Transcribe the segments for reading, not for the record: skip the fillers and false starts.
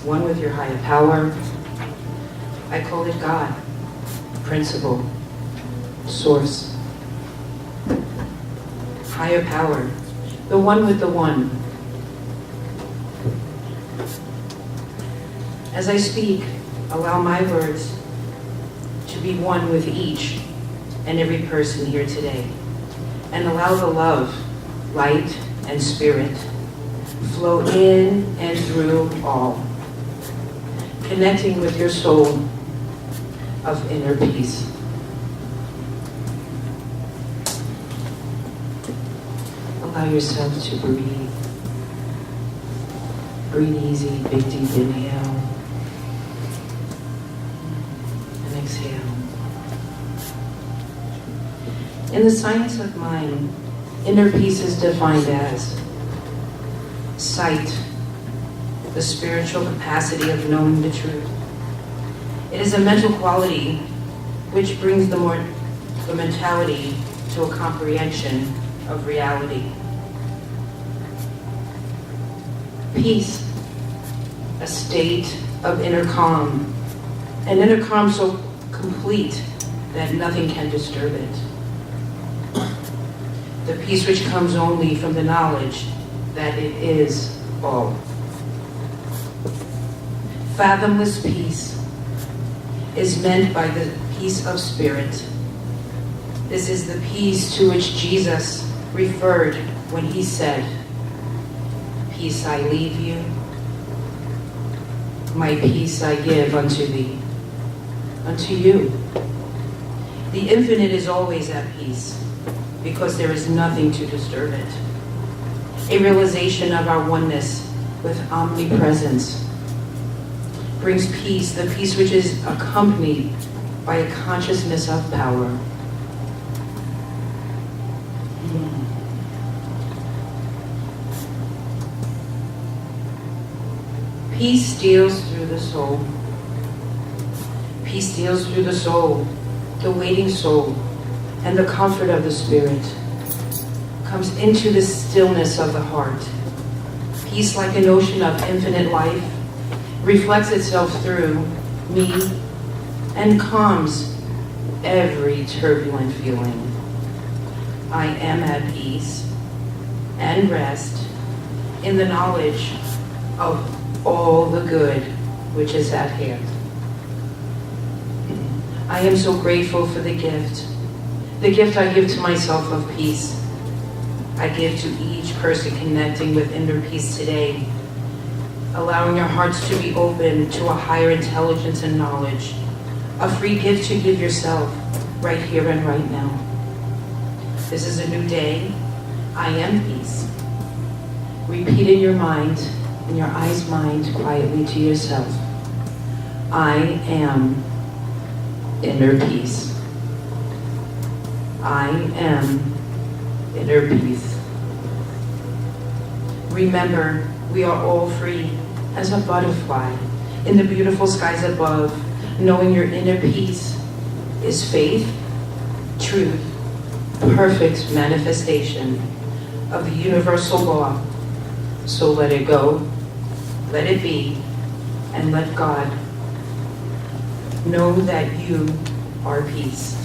one with your higher power. I call it God, principle, source, higher power, the one with the one. As I speak, allow my words to be one with each and every person here today, and allow the love, light, and spirit flow in and through all, connecting with your soul of inner peace. Allow yourself to breathe. Breathe easy, big deep inhale. And exhale. In the science of mind, inner peace is defined as sight, the spiritual capacity of knowing the truth. It is a mental quality which brings the mentality to a comprehension of reality. Peace, a state of inner calm, an inner calm so complete that nothing can disturb it. The peace which comes only from the knowledge that it is all. Fathomless peace is meant by the peace of spirit. This is the peace to which Jesus referred when he said, "Peace I leave you, my peace I give unto thee, unto you." The infinite is always at peace because there is nothing to disturb it. A realization of our oneness with omnipresence brings peace, the peace which is accompanied by a consciousness of power. Peace steals through the soul. Peace steals through the soul, the waiting soul, and the comfort of the spirit. Comes into the stillness of the heart. Peace, like an ocean of infinite life, reflects itself through me and calms every turbulent feeling. I am at peace and rest in the knowledge of all the good which is at hand. I am so grateful for the gift I give to myself of peace. I give to each person connecting with inner peace today, allowing your hearts to be open to a higher intelligence and knowledge, a free gift to give yourself right here and right now. This is a new day. I am peace. Repeat in your mind, in your eyes mind, quietly to yourself. I am inner peace. I am inner peace. Remember, we are all free as a butterfly in the beautiful skies above, knowing your inner peace is faith, truth, perfect manifestation of the universal law. So let it go, let it be, and let God know that you are peace.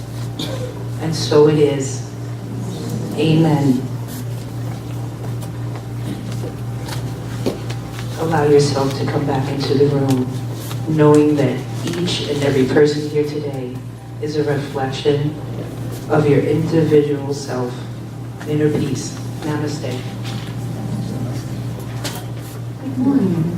And so it is. Amen. Allow yourself to come back into the room, knowing that each and every person here today is a reflection of your individual self. Inner peace. Namaste. Good morning.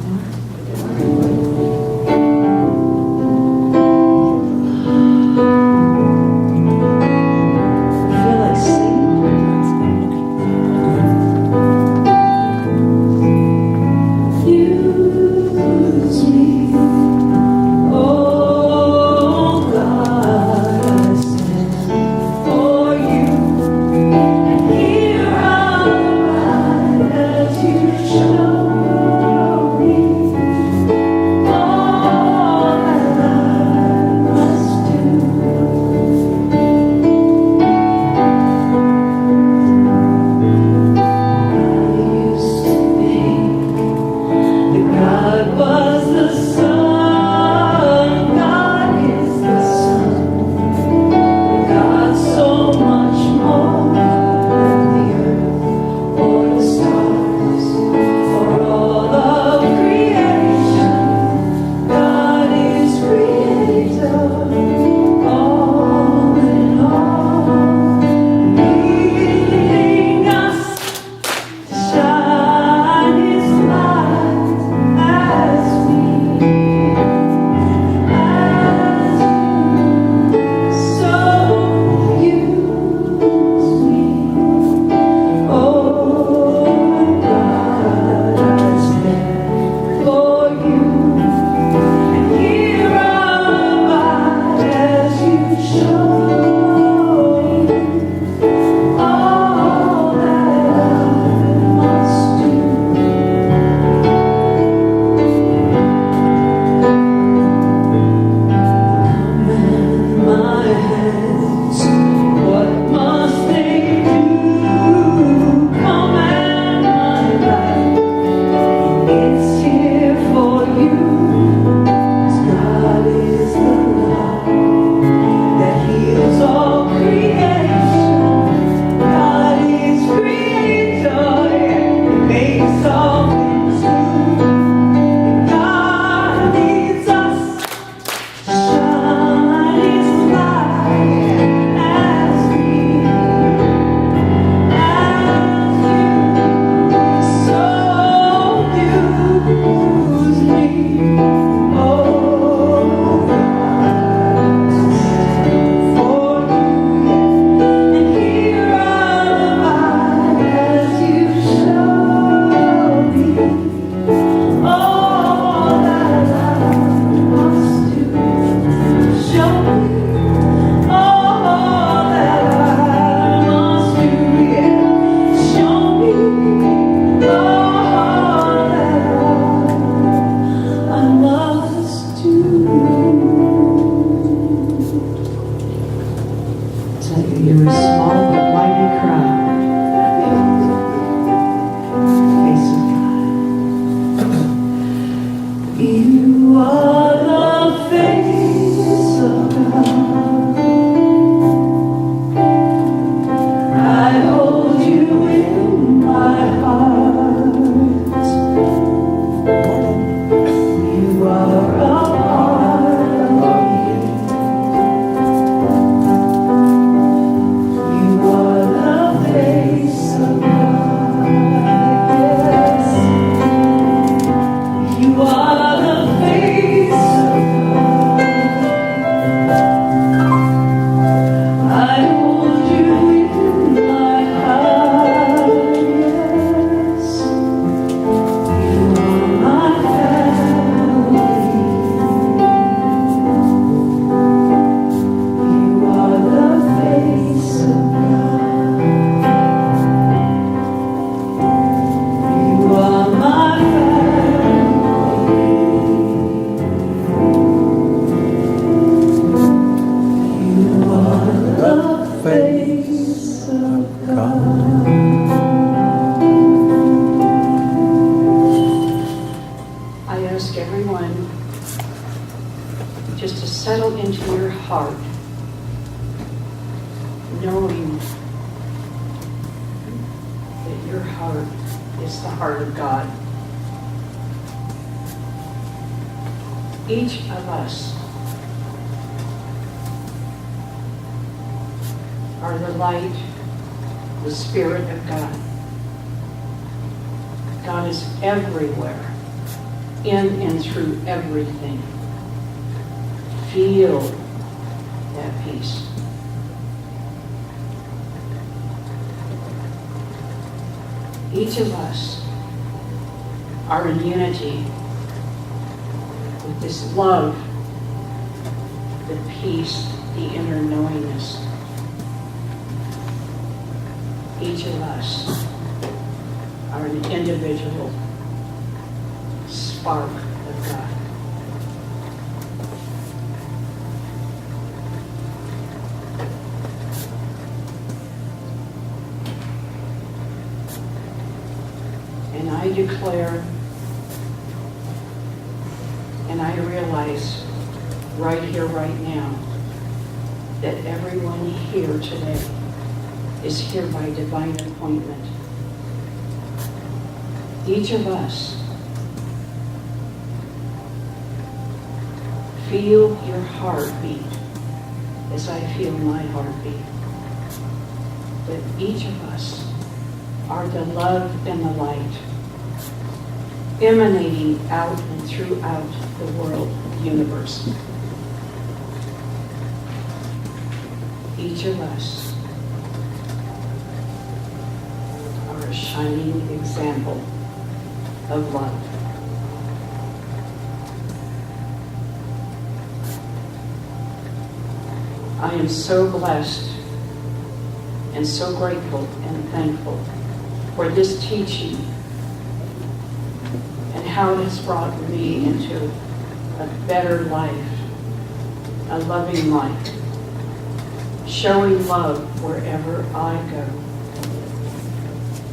knowing that your heart is the heart of God. Each of us are the light, the Spirit of God. God is everywhere, in and through everything. Feel that peace. Each of us are in unity with this love, the peace, the inner knowingness. Each of us are an individual spark of God. And I declare, and I realize right here, right now, that everyone here today is here by divine appointment. Each of us, feel your heartbeat as I feel my heartbeat. That each of us are the love and the light emanating out and throughout the world, universe. Each of us are a shining example of love. I am so blessed and so grateful and thankful for this teaching and how it has brought me into a better life, a loving life, showing love wherever I go.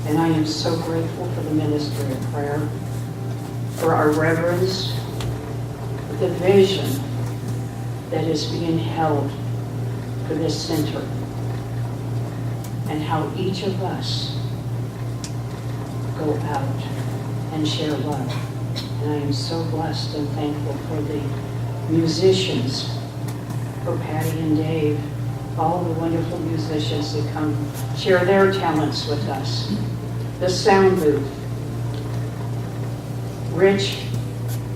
And I am so grateful for the ministry of prayer, for our reverends, the vision that is being held for this center, and how each of us go out and share love. And I am so blessed and thankful for the musicians, for Patty and Dave, all the wonderful musicians that come share their talents with us. The sound booth, Rich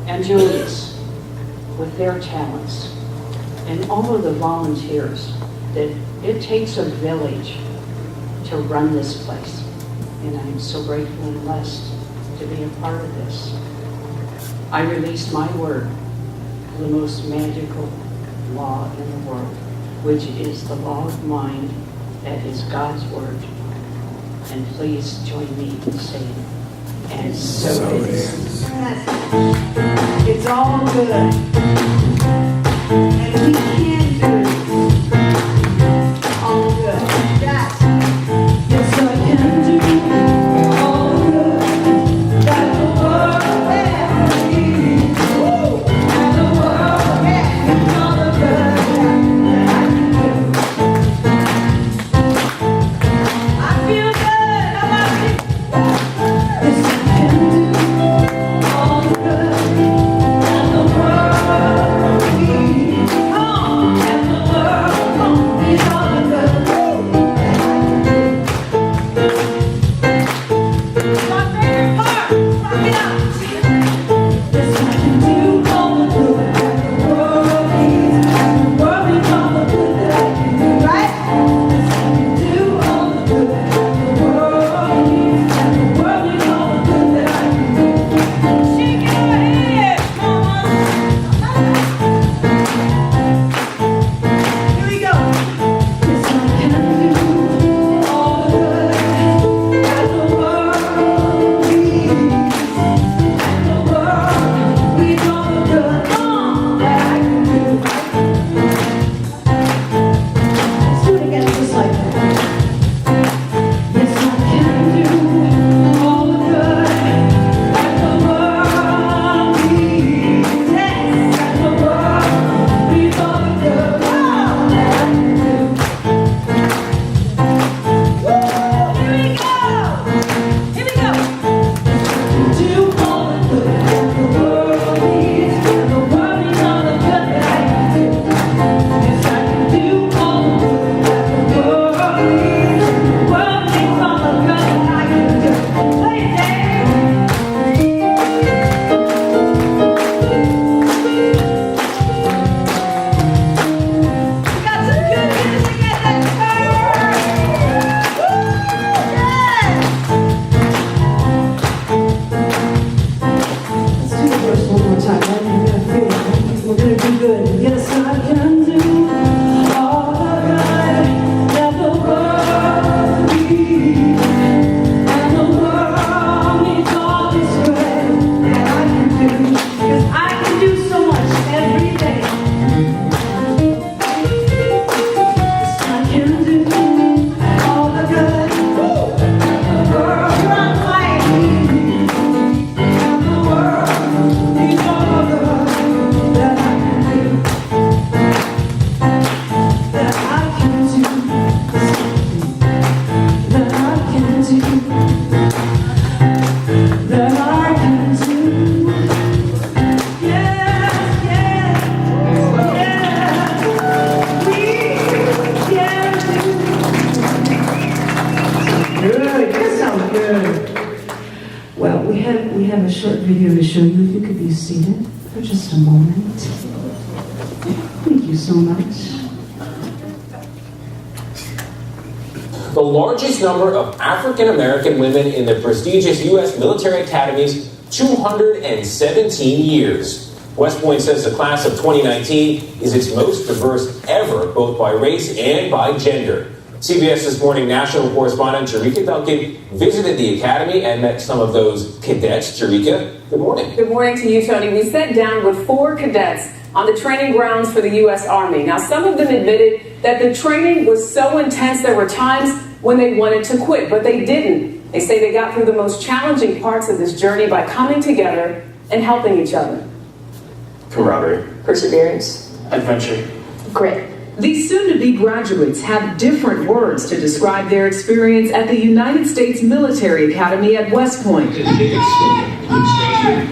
and Julius with their talents, and all of the volunteers. That it takes a village to run this place. And I'm so grateful and blessed to be a part of this. I release my word, the most magical law in the world, which is the law of mind, that is God's word. And please join me in saying, and so it is. It's all good. And we can do it. All good. Yes. Yes, I can do all good. That the world has needs. And the world has all the good that I can do. I feel good. How about you? Yes, I can do all good that the world needs. And the world we have a short video to show you. If you could be seated for just a moment. Thank you so much. The largest number of African American women in the prestigious U.S. military academies, 217 years. West Point says the class of 2019 is its most diverse ever, both by race and by gender. CBS This Morning national correspondent Jerika Belkin visited the academy and met some of those cadets. Jerika, good morning. Good morning to you, Tony. We sat down with 4 cadets on the training grounds for the U.S. Army. Now, some of them admitted that the training was so intense there were times when they wanted to quit, but they didn't. They say they got through the most challenging parts of this journey by coming together and helping each other. Camaraderie. Perseverance. Adventure. Grit. These soon-to-be graduates have different words to describe their experience at the United States Military Academy at West Point.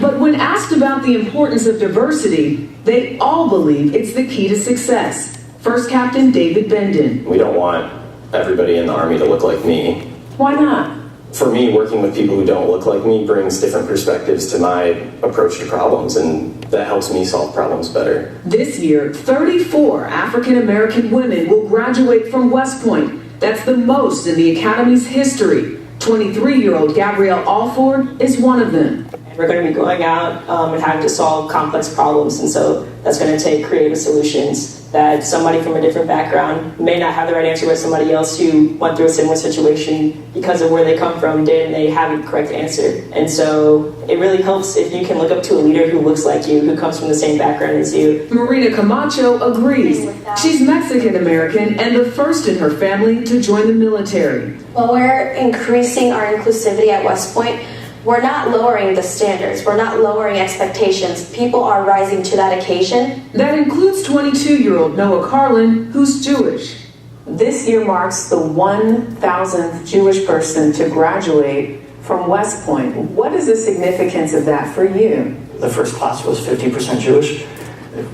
But when asked about the importance of diversity, they all believe it's the key to success. First Captain David Benden. We don't want everybody in the Army to look like me. Why not? For me, working with people who don't look like me brings different perspectives to my approach to problems, and that helps me solve problems better. This year, 34 African American women will graduate from West Point. That's the most in the Academy's history. 23-year-old Gabrielle Alford is one of them. We're going to be going out and having to solve complex problems, and so that's going to take creative solutions that somebody from a different background may not have the right answer, but somebody else who went through a similar situation because of where they come from did, and they have the correct answer. And so it really helps if you can look up to a leader who looks like you, who comes from the same background as you. Marina Camacho agrees. She's Mexican American and the first in her family to join the military. While we're increasing our inclusivity at West Point, we're not lowering the standards. We're not lowering expectations. People are rising to that occasion. That includes 22-year-old Noah Carlin, who's Jewish. This year marks the 1,000th Jewish person to graduate from West Point. What is the significance of that for you? The first class was 50% Jewish.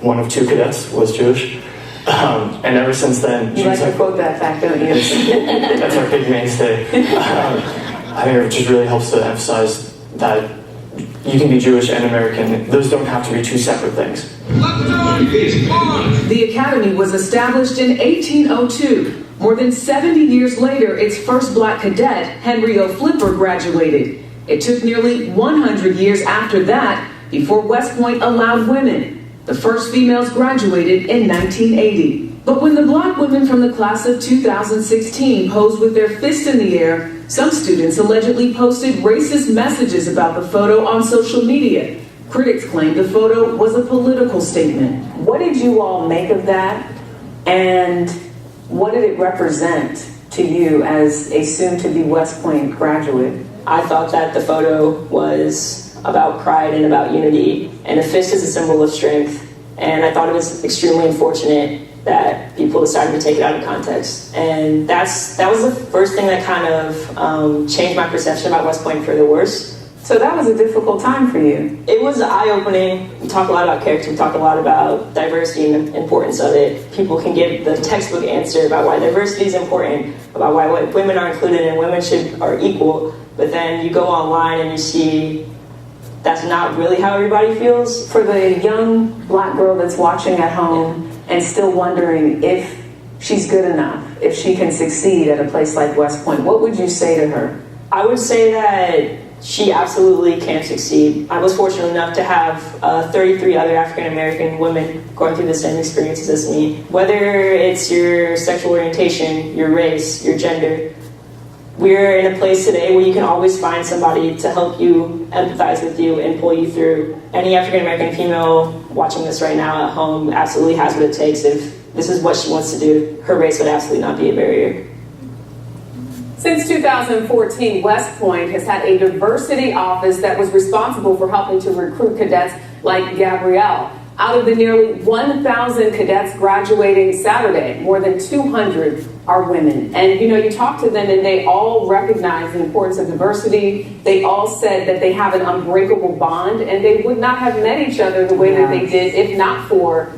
One of 2 cadets was Jewish. And ever since then... You like to quote that fact, don't you? That's our big mainstay. I think it just really helps to emphasize that you can be Jewish and American. Those don't have to be 2 separate things. The Academy was established in 1802. More than 70 years later, its first black cadet, Henry O. Flipper, graduated. It took nearly 100 years after that before West Point allowed women. The first females graduated in 1980. But when the black women from the class of 2016 posed with their fists in the air, some students allegedly posted racist messages about the photo on social media. Critics claimed the photo was a political statement. What did you all make of that? And what did it represent to you as a soon-to-be West Point graduate? I thought that the photo was about pride and about unity, and a fist is a symbol of strength. And I thought it was extremely unfortunate that people decided to take it out of context. And that was the first thing that kind of changed my perception about West Point for the worse. So that was a difficult time for you. It was eye-opening. We talk a lot about character. We talk a lot about diversity and the importance of it. People can give the textbook answer about why diversity is important, about why women are included and women are equal. But then you go online and you see that's not really how everybody feels. For the young black girl that's watching at home and still wondering if she's good enough, if she can succeed at a place like West Point, what would you say to her? I would say that she absolutely can succeed. I was fortunate enough to have 33 other African American women going through the same experiences as me. Whether it's your sexual orientation, your race, your gender, we're in a place today where you can always find somebody to help you, empathize with you, and pull you through. Any African American female watching this right now at home absolutely has what it takes. If this is what she wants to do, her race would absolutely not be a barrier. Since 2014, West Point has had a diversity office that was responsible for helping to recruit cadets like Gabrielle. Out of the nearly 1,000 cadets graduating Saturday, more than 200 are women. And you talk to them and they all recognize the importance of diversity. They all said that they have an unbreakable bond and they would not have met each other the way that they did if not for,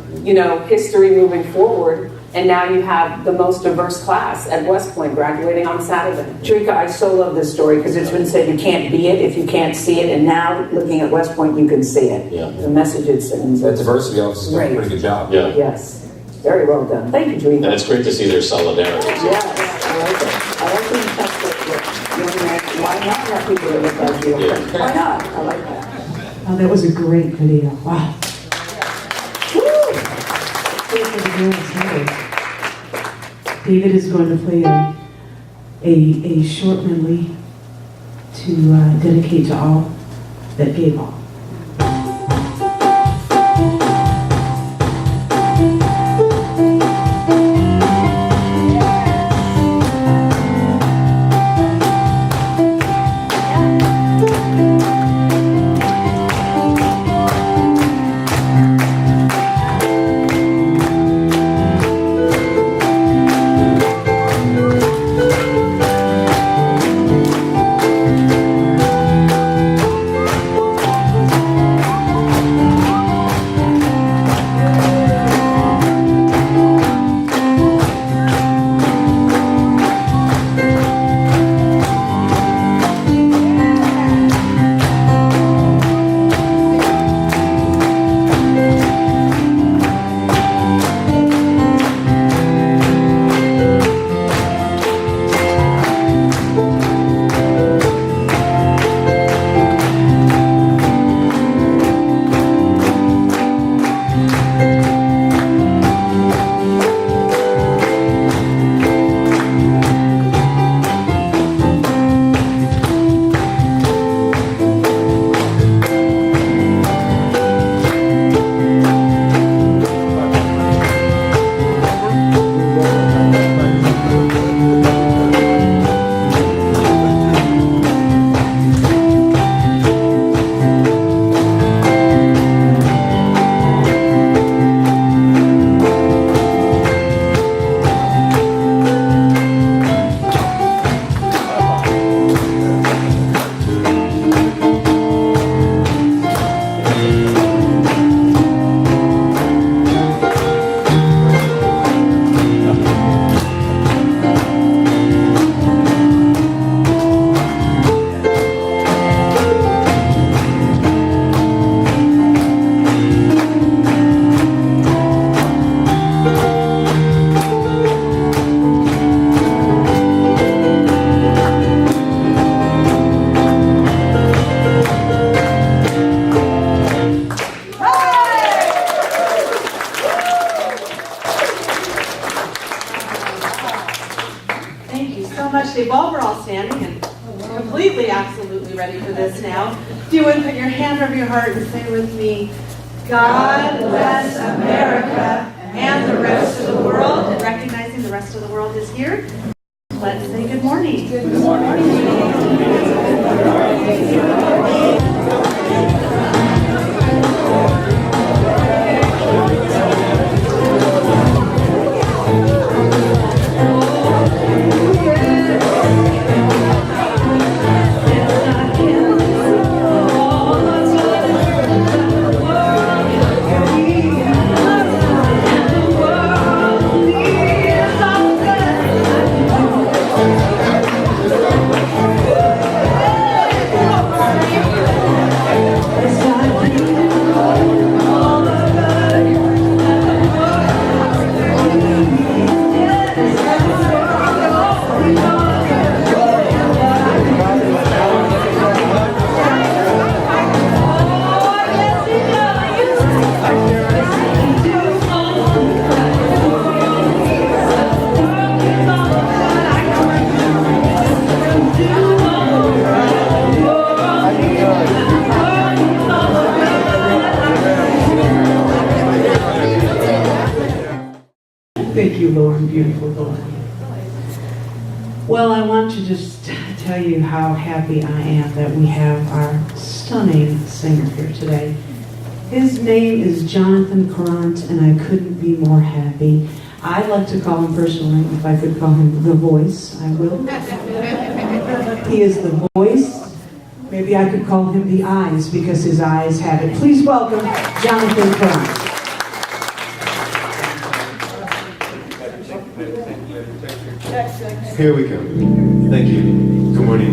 history moving forward. And now you have the most diverse class at West Point graduating on Saturday. Jerika, I so love this story because it's been said you can't be it if you can't see it, and now looking at West Point, you can see it. Yeah. The message it sends. That diversity office is doing a pretty good job. Yeah. Yes. Very well done. Thank you, Jerika. And it's great to see their solidarity. Yes, I like it. I like when you touch that young man. Why not have people that look like you? Yeah. Why not? I like that. Oh, that was a great video. Wow. Woo! Here for the girls, hey. David is going to play a short medley to dedicate to all that gave all. We're all standing and completely, absolutely ready for this now. If you would put your hand over your heart and say with me, God bless America and the rest of the world. And recognizing the rest of the world is here, let's say good morning. Good morning. Thank you, Lauren, beautiful Lauren. Well, I want to just tell you how happy I am that we have our stunning singer here today. His name is Jonathan Carant, and I couldn't be more happy. I like to call him personally, if I could call him the voice, I will. He is the voice. Maybe I could call him the eyes, because his eyes have it. Please welcome Jonathan Carant. Here we go. Thank you. Good morning.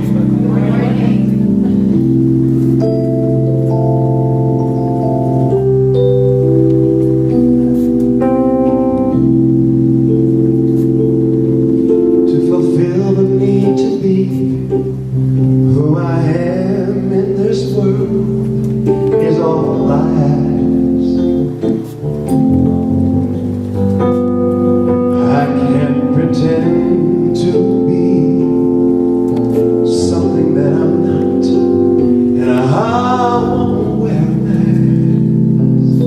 To fulfill the need to be who I am in this world is all I ask. I can't pretend to be something that I'm not, and I won't wear a mask.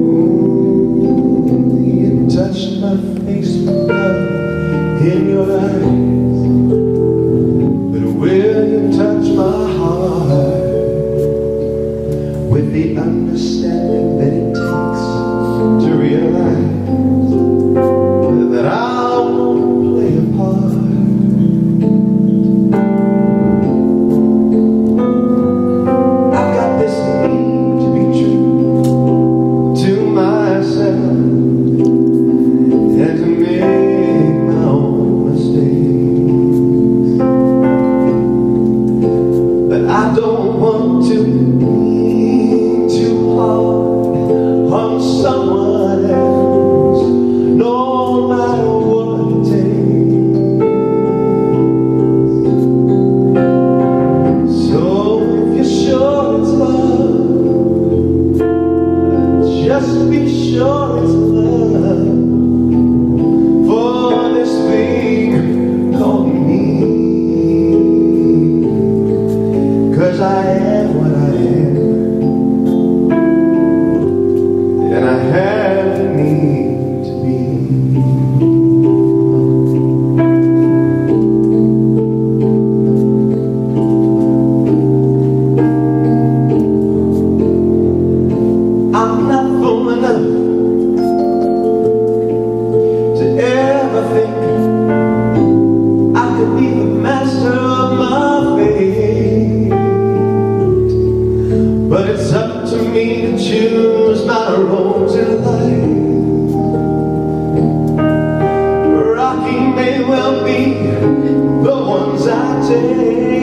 Ooh, you touched my face with love in your eyes, but will you touch my heart with the understanding that it takes to realize that I won't play a part? I've got this need to be true to myself and to make my own mistakes, but I don't want to lean too hard on someone else, no matter what it takes. So if you're sure it's love, just be sure it's love for this thing called me. 'Cause I am what I am, and I have the need to be. I'm not fool enough to ever think I could be the master of my fate, but it's up to me to choose my roles in life. Rocky may well be the ones I take,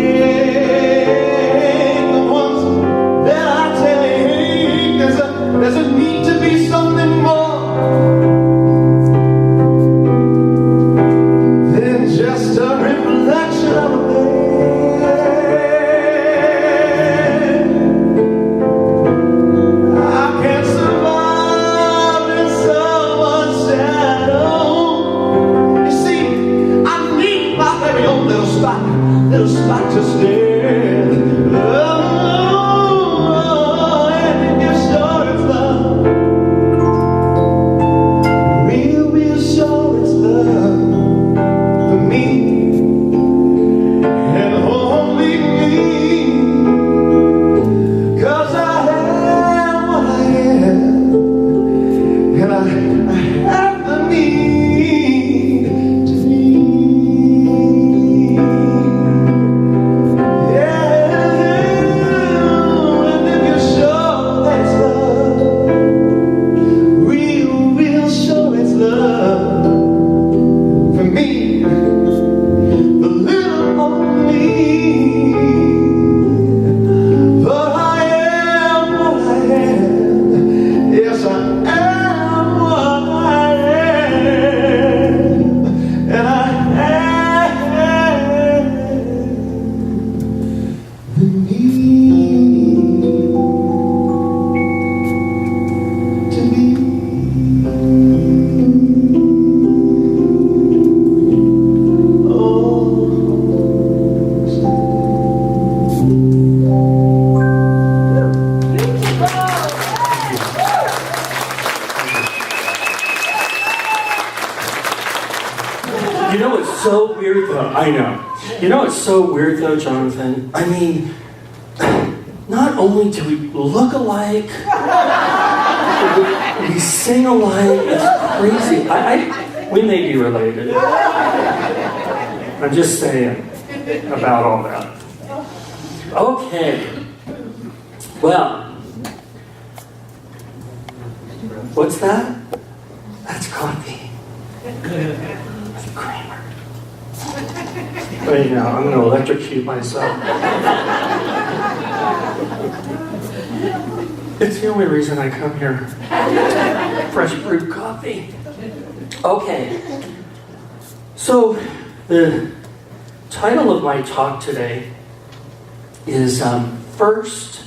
the ones that I take. There's a need to be something more than just a reflection of a man. I can't survive in someone's shadow. You see, I need my very own little spot to stand. Oh, and if you're sure it's love, real sure it's love for me and only me. 'Cause I am what I am, and I have the need to be. Yeah, and if you're sure that's love, real sure it's love for me, the little old me. For I am what I am. Yes, I am what I am, and I have the need to be. You know what's so weird though? I know. You know what's so weird though, Jonathan? I mean, not only do we look alike, we sing alike. It's crazy. We may be related. I'm just saying about all that. Okay. Well, what's that? That's coffee. Right now, I'm going to electrocute myself. It's the only reason I come here. Fresh brewed coffee. Okay. So, the title of my talk today is First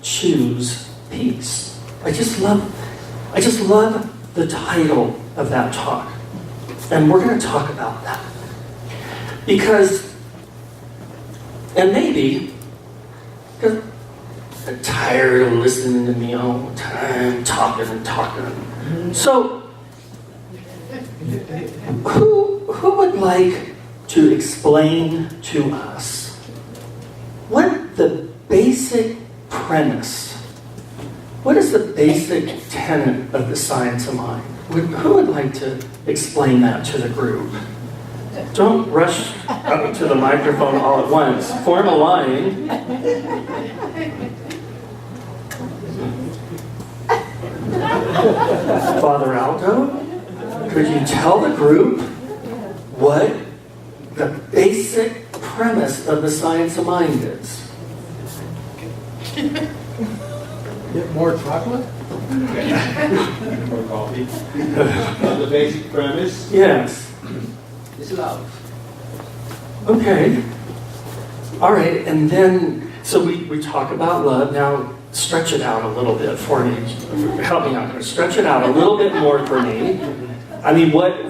Choose Peace. I just love the title of that talk. And we're going to talk about that. Because, and maybe, because I'm tired of listening to me all the time, talking and talking. So, who would like to explain to us what the basic premise, what is the basic tenet of the science of mind? Who would like to explain that to the group? Don't rush up to the microphone all at once. Form a line. Father Aldo, could you tell the group what the basic premise of the science of mind is? Get more chocolate? More coffee. The basic premise Yes. is love. Okay. All right, and then, so we talk about love. Now, stretch it out a little bit for me. Help me out here. Stretch it out a little bit more for me. I mean, what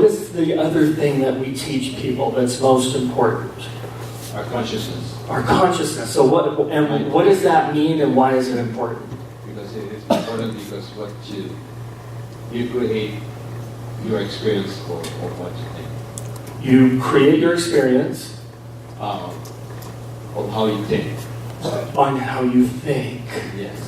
is the other thing that we teach people that's most important? Our consciousness. Our consciousness. So what does that mean, and why is it important? Because it is important because what you create your experience for what you think. You create your experience Of how you think. on how you think. Yes.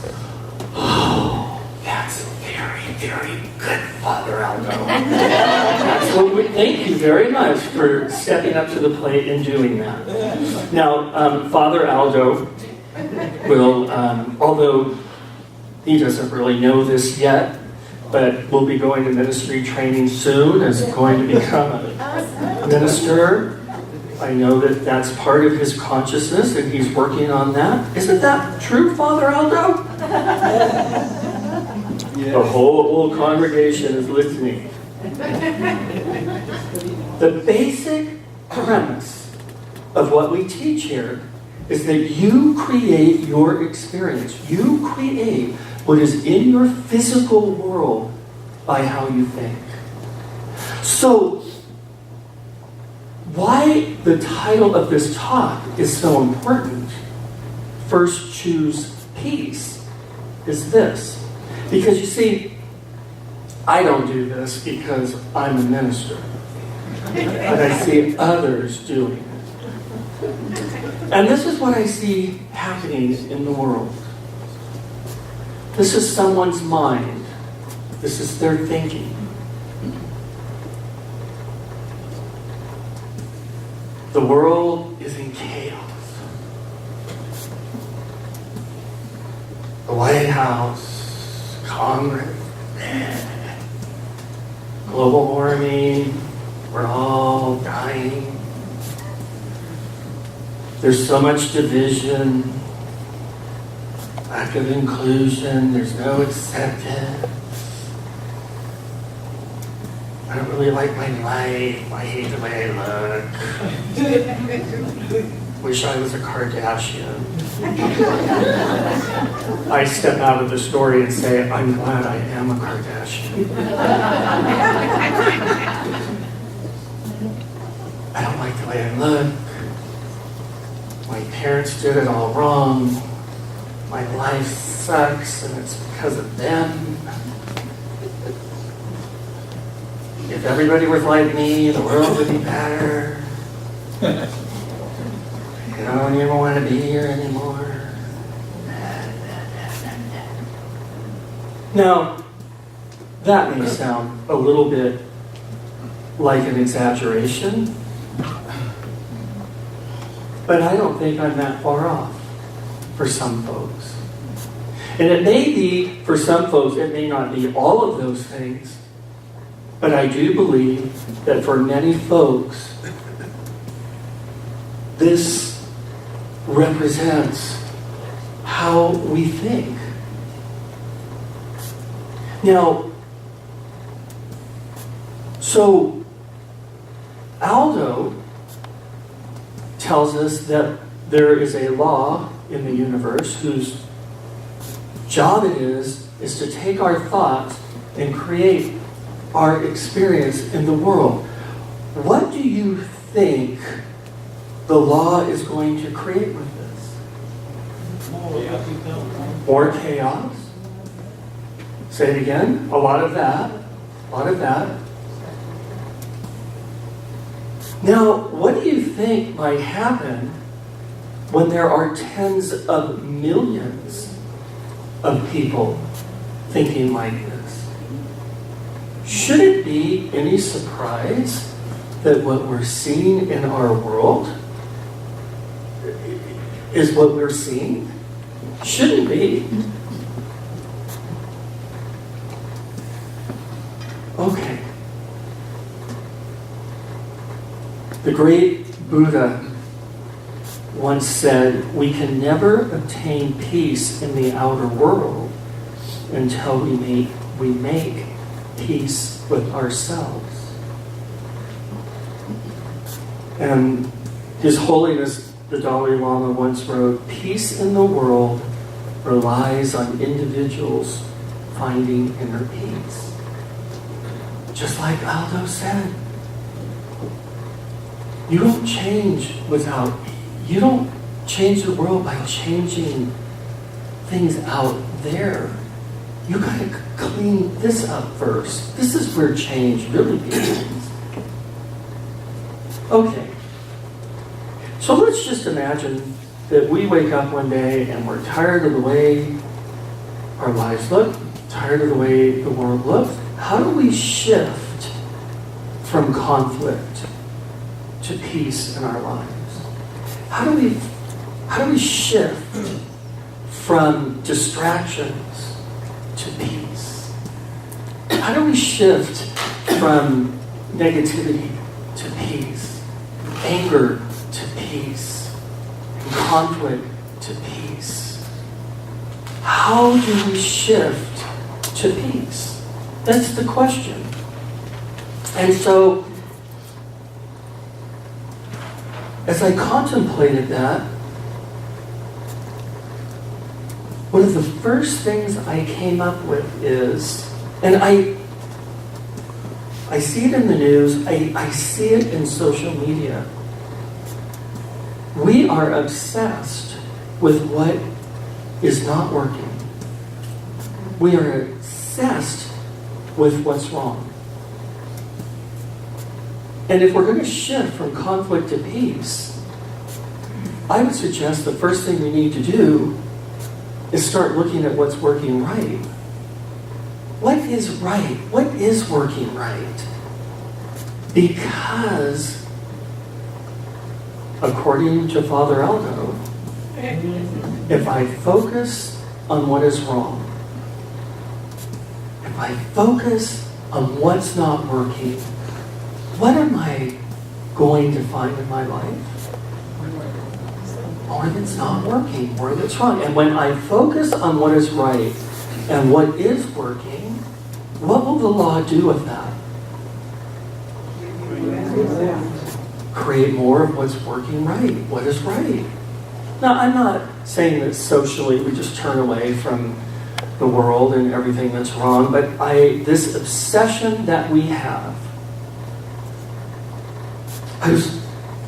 Oh, that's very, very good, Father Aldo. That's what we thank you very much for stepping up to the plate and doing that. Now, Father Aldo will, although he doesn't really know this yet, but will be going to ministry training soon, is going to become a minister. I know that that's part of his consciousness, and he's working on that. Isn't that true, Father Aldo? Yes. The whole congregation is listening. The basic premise of what we teach here is that you create your experience. You create what is in your physical world by how you think. So, why the title of this talk is so important, First Choose Peace, is this. Because you see, I don't do this because I'm a minister. But I see others doing it. And this is what I see happening in the world. This is someone's mind. This is their thinking. The world is in chaos. The White House, Congress, global warming, we're all dying. There's so much division, lack of inclusion, there's no acceptance. I don't really like my life, I hate the way I look. Wish I was a Kardashian. I step out of the story and say, I'm glad I am a Kardashian. I don't like the way I look. My parents did it all wrong. My life sucks and it's because of them. If everybody was like me, the world would be better. I don't even want to be here anymore. Now, that may sound a little bit like an exaggeration, but I don't think I'm that far off for some folks. And it may be, for some folks, it may not be all of those things, But I do believe that for many folks, this represents how we think. Now, so Aldo tells us that there is a law in the universe whose job it is to take our thoughts and create our experience in the world. What do you think the law is going to create with this? More chaos? Say it again. A lot of that. A lot of that. Now, what do you think might happen when there are tens of millions of people thinking like this? Should it be any surprise that what we're seeing in our world is what we're seeing? Shouldn't be. Okay. The great Buddha once said, we can never obtain peace in the outer world until we make peace with ourselves. And His Holiness the Dalai Lama once wrote, peace in the world relies on individuals finding inner peace. Just like Aldo said, you don't change you don't change the world by changing things out there. You gotta clean this up first. This is where change really begins. Okay. So let's just imagine that we wake up one day and we're tired of the way our lives look, tired of the way the world looks. How do we shift from conflict to peace in our lives? How do we shift from distractions to peace? How do we shift from negativity to peace, anger to peace, and conflict to peace? How do we shift to peace? That's the question. And so, as I contemplated that, one of the first things I came up with is, and I see it in the news, I see it in social media. We are obsessed with what is not working. We are obsessed with what's wrong. And if we're going to shift from conflict to peace, I would suggest the first thing we need to do is start looking at what's working right. What is right? What is working right? Because, according to Father Aldo, if I focus on what is wrong, if I focus on what's not working, what am I going to find in my life? More that's not working, more that's wrong. And when I focus on what is right and what is working, what will the law do with that? Create more of what's working right. What is right? Now, I'm not saying that socially we just turn away from the world and everything that's wrong, but this obsession that we have. I was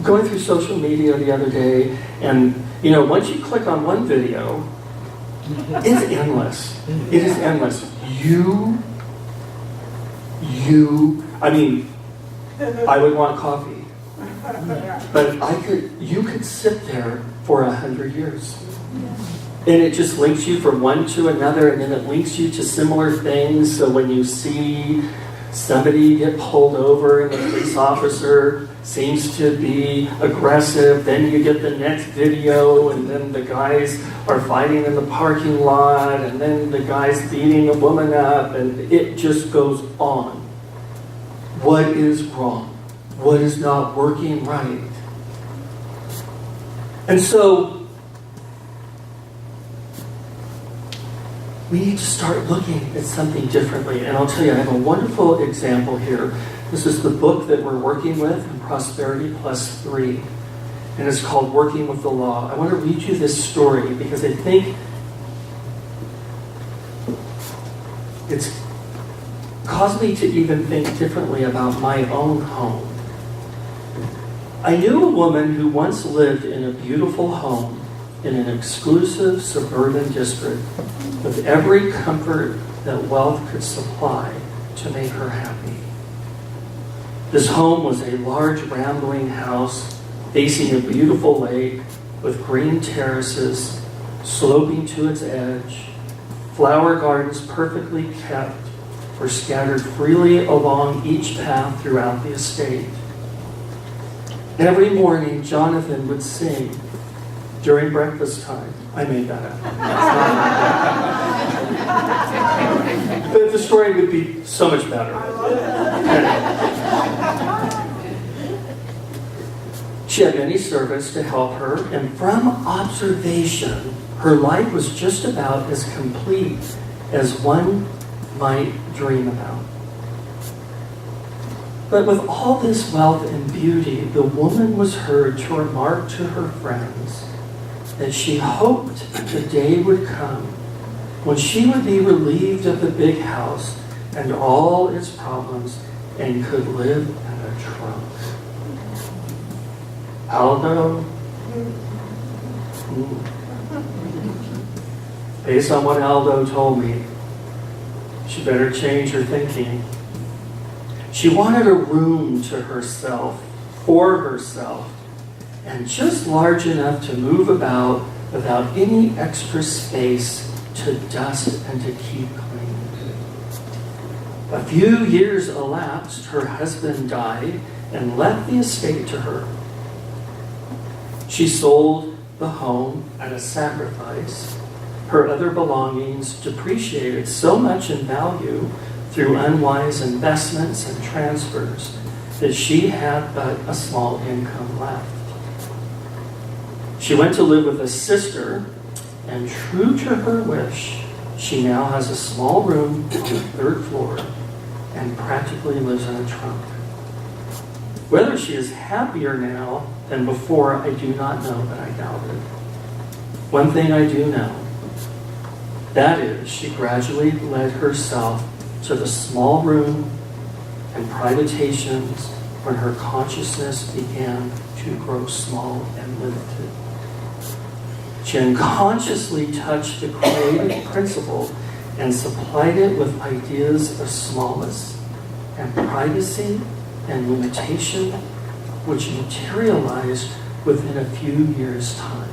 going through social media the other day, and once you click on one video, it's endless. It is endless. I would want coffee, but you could sit there for 100 years. And it just links you from one to another, and then it links you to similar things. So when you see somebody get pulled over and the police officer seems to be aggressive, then you get the next video, and then the guys are fighting in the parking lot, and then the guy's beating a woman up, and it just goes on. what is wrong, what is not working right. And so we need to start looking at something differently. And I'll tell you, I have a wonderful example here. This is the book that we're working with in Prosperity Plus 3. And it's called Working with the Law. I want to read you this story because I think it's caused me to even think differently about my own home. I knew a woman who once lived in a beautiful home in an exclusive suburban district with every comfort that wealth could supply to make her happy. This home was a large rambling house facing a beautiful lake with green terraces sloping to its edge. Flower gardens perfectly kept were scattered freely along each path throughout the estate. Every morning, Jonathan would sing during breakfast time. I made that up. But the story would be so much better. She had many servants to help her, and from observation, her life was just about as complete as one might dream about. But with all this wealth and beauty, the woman was heard to remark to her friends that she hoped the day would come when she would be relieved of the big house and all its problems and could live in a trunk. Aldo? Based on what Aldo told me, she better change her thinking. She wanted a room to herself, for herself, and just large enough to move about without any extra space to dust and to keep clean. A few years elapsed, her husband died and left the estate to her. She sold the home at a sacrifice. Her other belongings depreciated so much in value through unwise investments and transfers that she had but a small income left. She went to live with a sister, and true to her wish, she now has a small room on the 3rd floor and practically lives in a trunk. Whether she is happier now than before, I do not know, but I doubt it. One thing I do know, that is, she gradually led herself to the small room and privatations when her consciousness began to grow small and limited. She unconsciously touched the creative principle and supplied it with ideas of smallness and privacy and limitation, which materialized within a few years' time.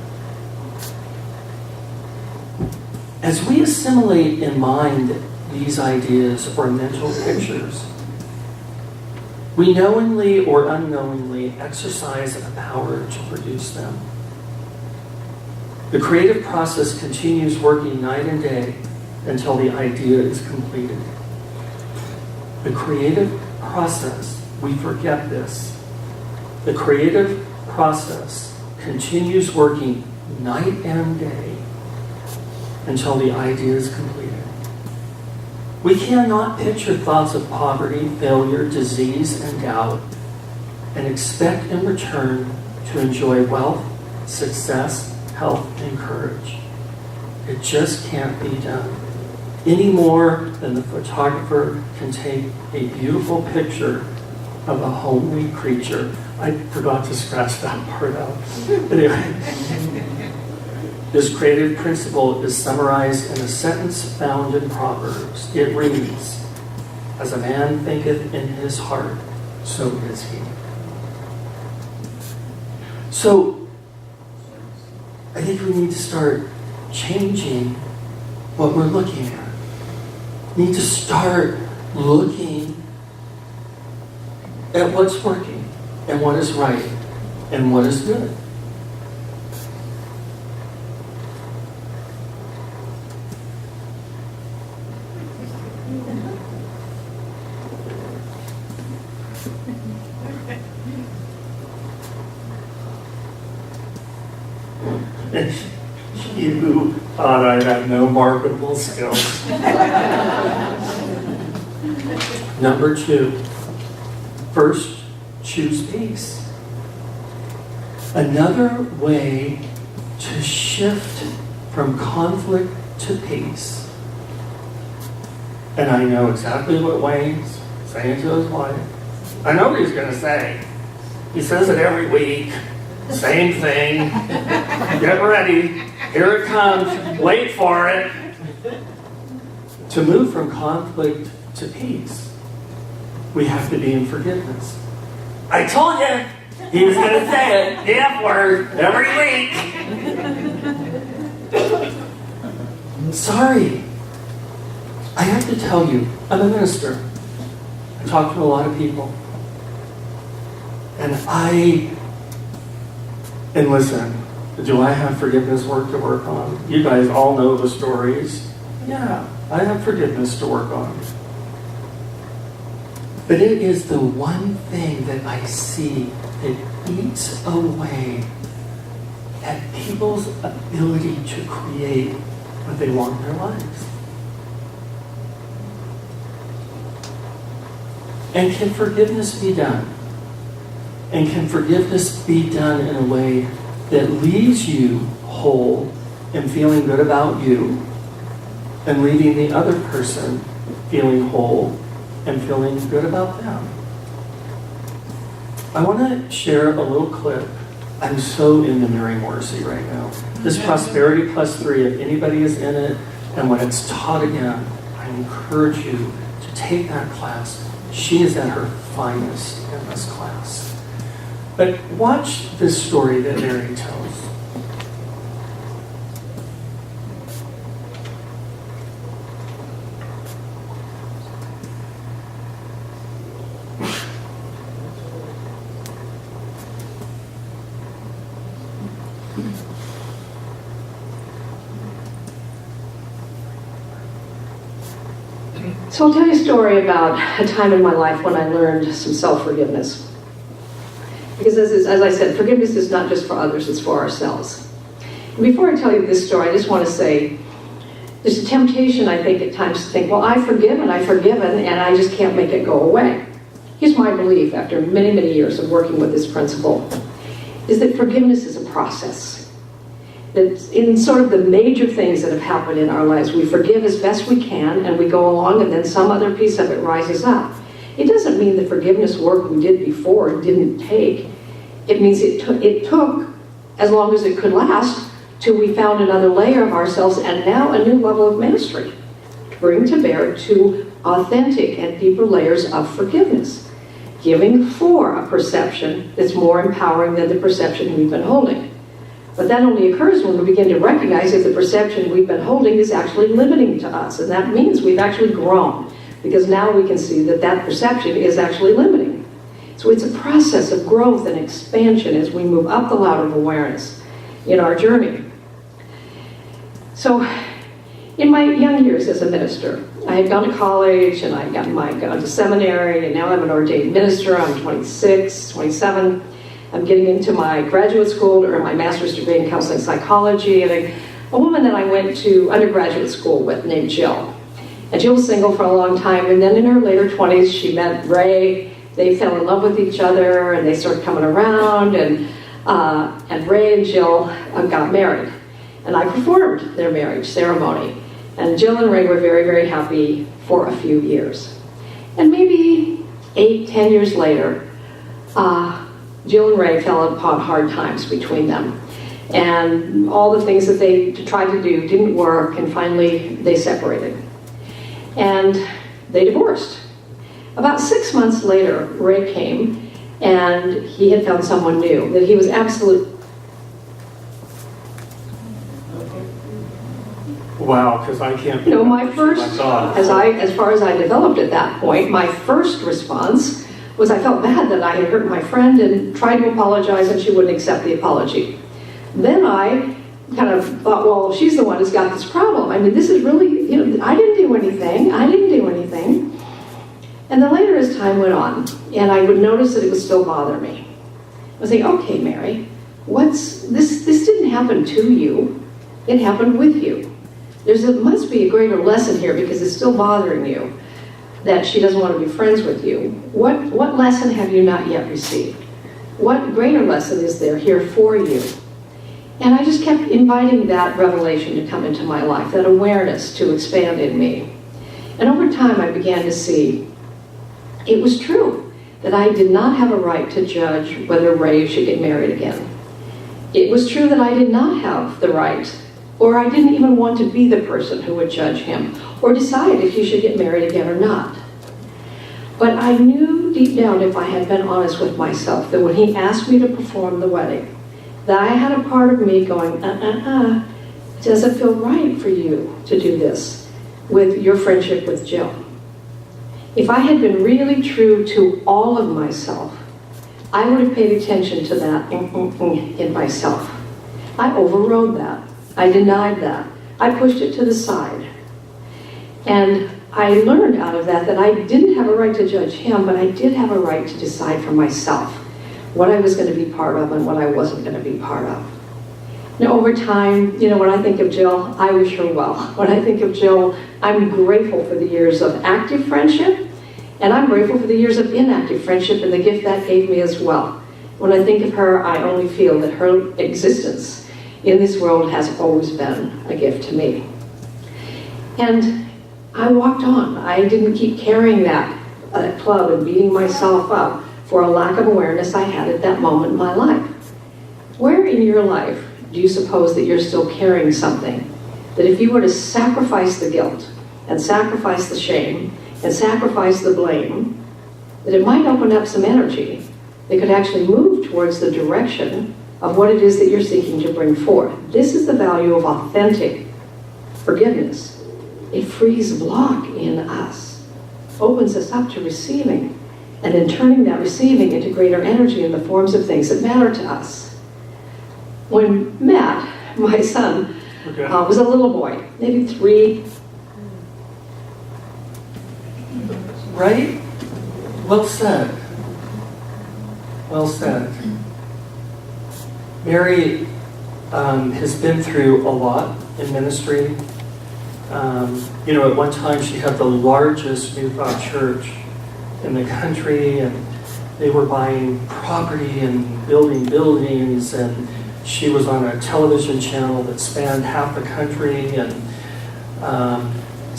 As we assimilate in mind these ideas or mental pictures, we knowingly or unknowingly exercise a power to produce them. The creative process continues working night and day until the idea is completed. The creative process, we forget this. The creative process continues working night and day until the idea is completed. We cannot picture thoughts of poverty, failure, disease, and doubt and expect in return to enjoy wealth, success, health, and courage. It just can't be done. Any more than the photographer can take a beautiful picture of a homely creature. I forgot to scratch that part out. Anyway, this creative principle is summarized in a sentence found in Proverbs. It reads, "As a man thinketh in his heart, so is he." So, I think we need to start changing what we're looking at. We need to start looking at what's working and what is right and what is good. You thought I had no marketable skills. Number 2, first, choose peace. Another way to shift from conflict to peace. And I know exactly what Wayne's saying to his wife. I know what he's going to say. He says it every week. Same thing. Get ready. Here it comes. Wait for it. To move from conflict to peace, we have to be in forgiveness. I told you he was going to say it, the F word, every week. Sorry. I have to tell you, I'm a minister. I talk to a lot of people. And listen, do I have forgiveness work to work on? You guys all know the stories. Yeah, I have forgiveness to work on. But it is the one thing that I see that eats away at people's ability to create what they want in their lives. And can forgiveness be done? And can forgiveness be done in a way that leaves you whole and feeling good about you, and leaving the other person feeling whole and feeling good about them? I want to share a little clip. I'm so into Mary Morrissey right now. This Prosperity Plus 3, if anybody is in it, and when it's taught again, I encourage you to take that class. She is at her finest in this class. But watch this story that Mary tells. So I'll tell you a story about a time in my life when I learned some self-forgiveness. Because as I said, forgiveness is not just for others, it's for ourselves. And before I tell you this story, I just want to say, there's a temptation, I think, at times to think, well, I've forgiven, and I just can't make it go away. Here's my belief, after many, many years of working with this principle, is that forgiveness is a process. That in sort of the major things that have happened in our lives, we forgive as best we can, and we go along, and then some other piece of it rises up. It doesn't mean the forgiveness work we did before didn't take. It means it took as long as it could last till we found another layer of ourselves, and now a new level of mastery to bring to bear to authentic and deeper layers of forgiveness, giving for a perception that's more empowering than the perception we've been holding. But that only occurs when we begin to recognize that the perception we've been holding is actually limiting to us, and that means we've actually grown, because now we can see that that perception is actually limiting. So it's a process of growth and expansion as we move up the ladder of awareness in our journey. So in my young years as a minister, I had gone to college, and I got to seminary, and now I'm an ordained minister. I'm 26, 27. I'm getting into my graduate school to earn my master's degree in counseling psychology, and a woman that I went to undergraduate school with named Jill. And Jill was single for a long time, and then in her later 20s, she met Ray. They fell in love with each other, and they started coming around, and Ray and Jill got married. And I performed their marriage ceremony. And Jill and Ray were very, very happy for a few years. And maybe 8-10 years later, Jill and Ray fell upon hard times between them. And all the things that they tried to do didn't work, and finally they separated. And they divorced. About 6 months later, Ray came, and he had found someone new, that he was Wow, because I can't. You know, my first, as far as I developed at that point, my first response was I felt bad that I had hurt my friend and tried to apologize, and she wouldn't accept the apology. Then I kind of thought, well, she's the one who's got this problem. I mean, this is really, I didn't do anything. And then later as time went on, and I would notice that it would still bother me. I would say, okay, Mary, This didn't happen to you, it happened with you. Must be a greater lesson here because it's still bothering you that she doesn't want to be friends with you. What lesson have you not yet received? What greater lesson is there here for you? And I just kept inviting that revelation to come into my life, that awareness to expand in me. And over time I began to see it was true that I did not have a right to judge whether Ray should get married again. It was true that I did not have the right, or I didn't even want to be the person who would judge him or decide if he should get married again or not. But I knew deep down, if I had been honest with myself, that when he asked me to perform the wedding, that I had a part of me going, it doesn't feel right for you to do this with your friendship with Jill. If I had been really true to all of myself, I would have paid attention to that in myself. I overrode that. I denied that. I pushed it to the side. And I learned out of that I didn't have a right to judge him, but I did have a right to decide for myself what I was going to be part of and what I wasn't going to be part of. Now, over time, when I think of Jill, I wish her well. When I think of Jill, I'm grateful for the years of active friendship, and I'm grateful for the years of inactive friendship and the gift that gave me as well. When I think of her, I only feel that her existence in this world has always been a gift to me. And I walked on. I didn't keep carrying that club and beating myself up for a lack of awareness I had at that moment in my life. Where in your life do you suppose that you're still carrying something that if you were to sacrifice the guilt and sacrifice the shame and sacrifice the blame, that it might open up some energy that could actually move towards the direction of what it is that you're seeking to bring forth? This is the value of authentic forgiveness. It frees block in us, opens us up to receiving, and then turning that receiving into greater energy in the forms of things that matter to us. When Matt, my son, was a little boy, maybe 3. Right? Well said. Well said. Mary has been through a lot in ministry. At one time she had the largest New Thought church in the country, and they were buying property and building buildings, and she was on a television channel that spanned half the country, and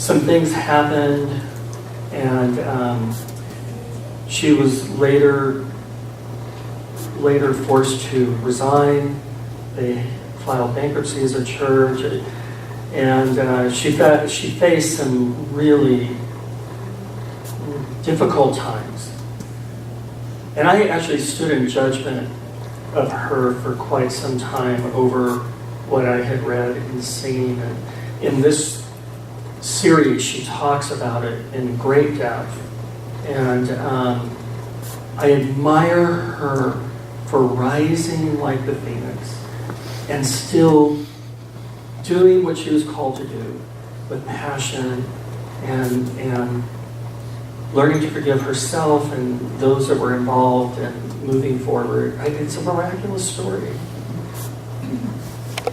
some things happened, and she was later forced to resign. They filed bankruptcy as a church, and she faced some really difficult times. And I actually stood in judgment of her for quite some time over what I had read and seen. And in this series, she talks about it in great depth. And I admire her for rising like the phoenix and still doing what she was called to do with passion and learning to forgive herself and those that were involved and moving forward. It's a miraculous story.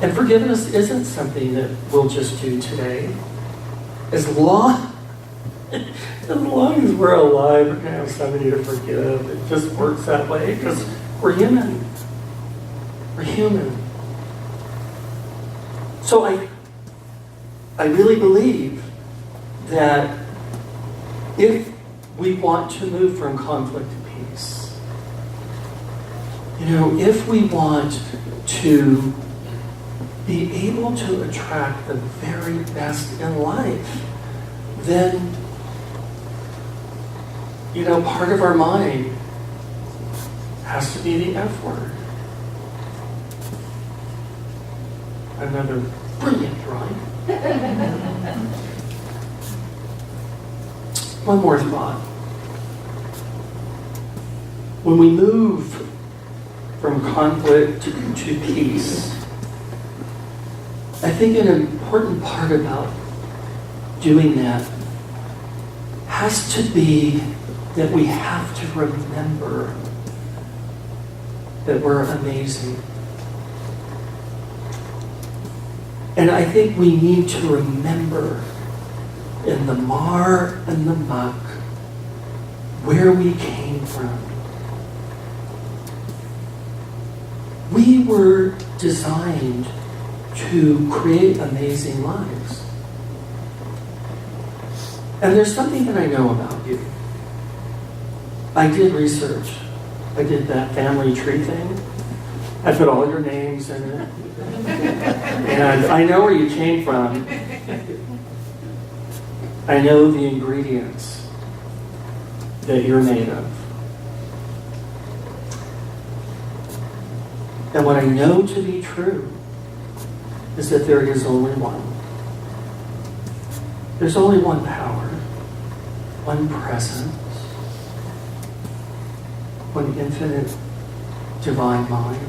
And forgiveness isn't something that we'll just do today. As long as we're alive, we're going to have somebody to forgive. It just works that way because we're human. We're human. So I really believe that if we want to move from conflict to peace, if we want to be able to attract the very best in life, then, part of our mind has to be the F word. Another brilliant drawing. One more thought. When we move from conflict to peace, I think an important part about doing that has to be that we have to remember that we're amazing. And I think we need to remember in the mar and the muck where we came from. We were designed to create amazing lives. And there's something that I know about you. I did research. I did that family tree thing. I put all your names in it. And I know where you came from. I know the ingredients that you're made of. And what I know to be true is that there is only one. There's only one power, one presence, one infinite divine mind.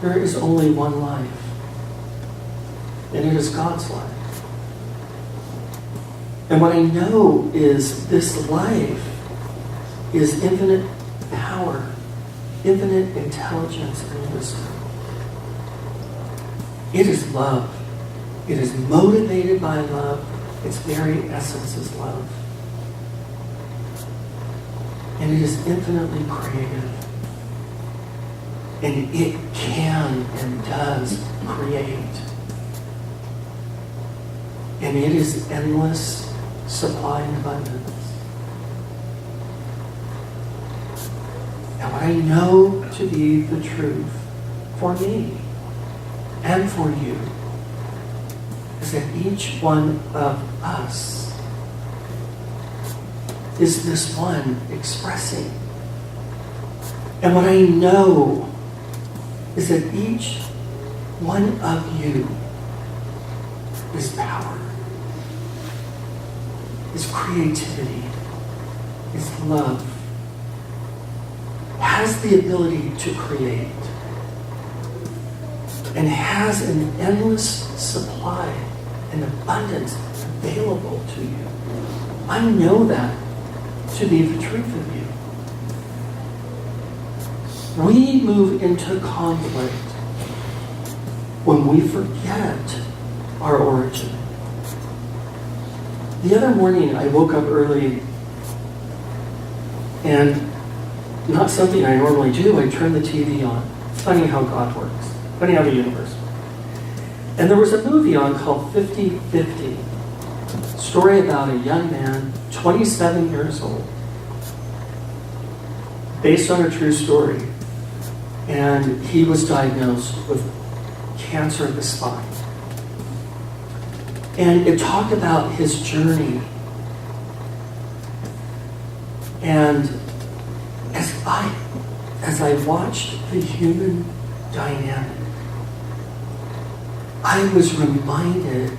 There is only one life, and it is God's life. And what I know is this life is infinite power, infinite intelligence and wisdom. It is love. It is motivated by love. Its very essence is love. And it is infinitely creative. And it can and does create. And it is endless supply and abundance. And what I know to be the truth for me and for you is that each one of us is this one expressing. And what I know is that each one of you is power, is creativity, is love, has the ability to create, and has an endless supply and abundance available to you. I know that to be the truth of you. We move into conflict when we forget our origin. The other morning I woke up early, and not something I normally do, I turned the TV on. It's funny how God works. Funny how the universe works. And there was a movie on called 50-50. Story about a young man, 27 years old, based on a true story. And he was diagnosed with cancer of the spine. And it talked about his journey. And as I watched the human dynamic, I was reminded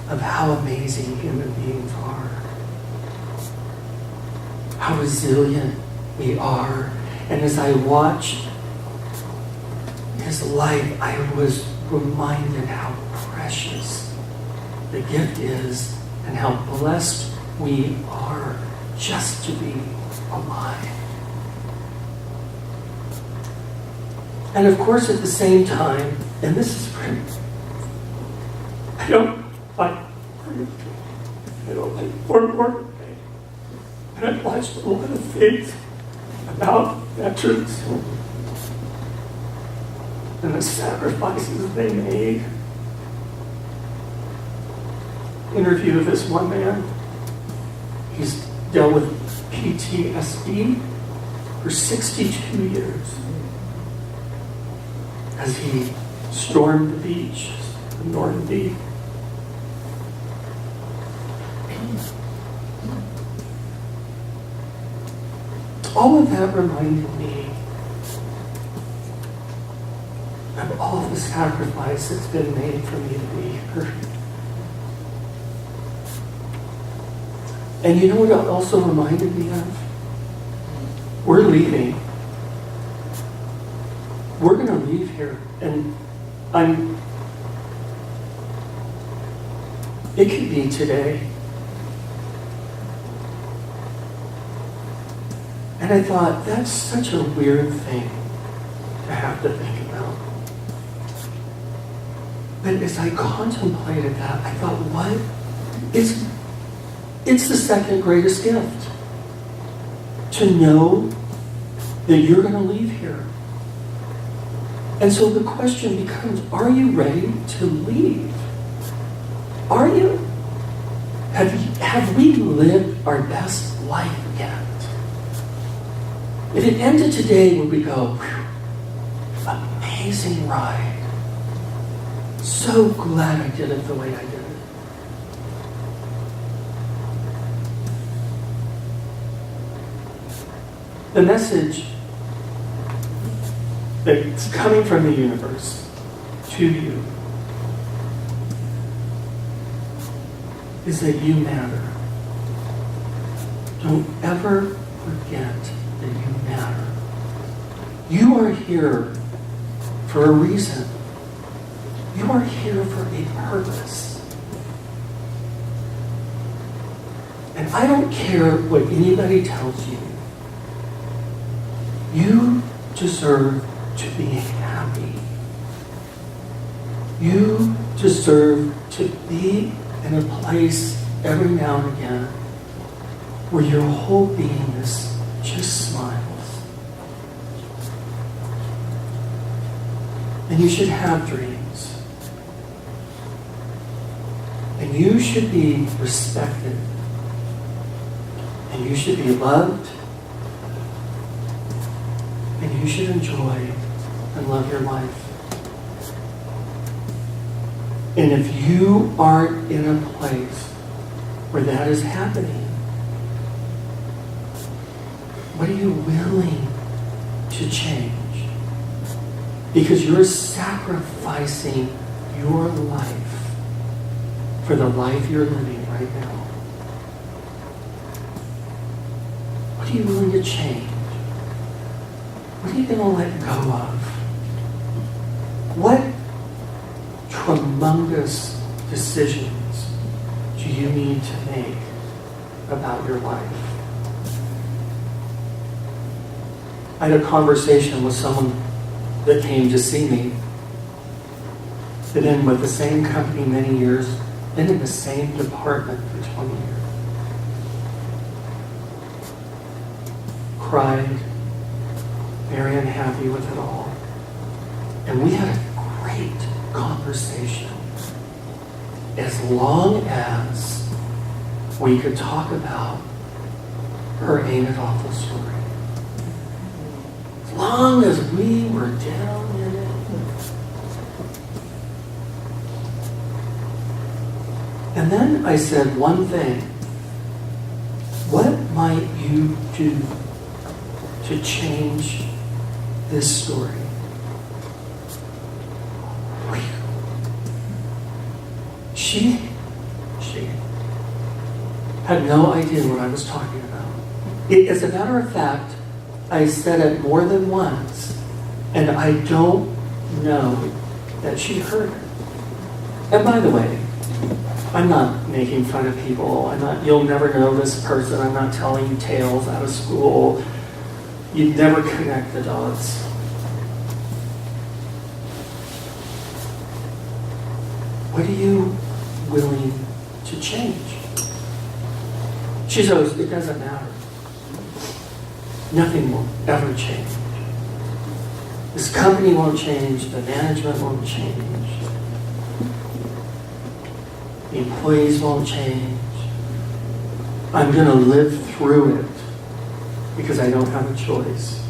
of how amazing human beings are, how resilient we are. And as I watched his life, I was reminded how precious the gift is and how blessed we are just to be alive. And of course, at the same time, and this is pretty, I don't like work, and I've watched a lot of things about veterans and the sacrifices they made. Interview of this one man. He's dealt with PTSD for 62 years as he stormed the beach in Normandy. All of that reminded me of all the sacrifice that's been made for me to be here. And you know what it also reminded me of? We're leaving. We're going to leave here. And it could be today. And I thought, that's such a weird thing to have to think about. But as I contemplated that, I thought, what? It's the second greatest gift. To know that you're going to leave here. And so the question becomes, are you ready to leave? Are you? Have we lived our best life yet? If it ended today, would we go, whew, amazing ride. So glad I did it the way I did it. The message that's coming from the universe to you is that you matter. Don't ever forget that you matter. You are here for a reason. You are here for a purpose. And I don't care what anybody tells you. You deserve to be happy. You deserve to be in a place every now and again where your whole beingness just smiles. And you should have dreams. And you should be respected. And you should be loved. And you should enjoy and love your life. And if you aren't in a place where that is happening, what are you willing to change? Because you're sacrificing your life for the life you're living right now. What are you willing to change? What are you going to let go of? What tremendous decisions do you need to make about your life? I had a conversation with someone that came to see me. They've been with the same company many years, been in the same department for 20 years. Cried, very unhappy with it all. And we had a great conversation. As long as we could talk about her Ain't It Awful story. As long as we were down in it. And then I said one thing. What might you do to change this story? She had no idea what I was talking about. As a matter of fact, I said it more than once, and I don't know that she heard it. And by the way, I'm not making fun of people. You'll never know this person. I'm not telling you tales out of school. You'd never connect the dots. What are you willing to change? She says, it doesn't matter. Nothing will ever change. This company won't change. The management won't change. The employees won't change. I'm going to live through it because I don't have a choice.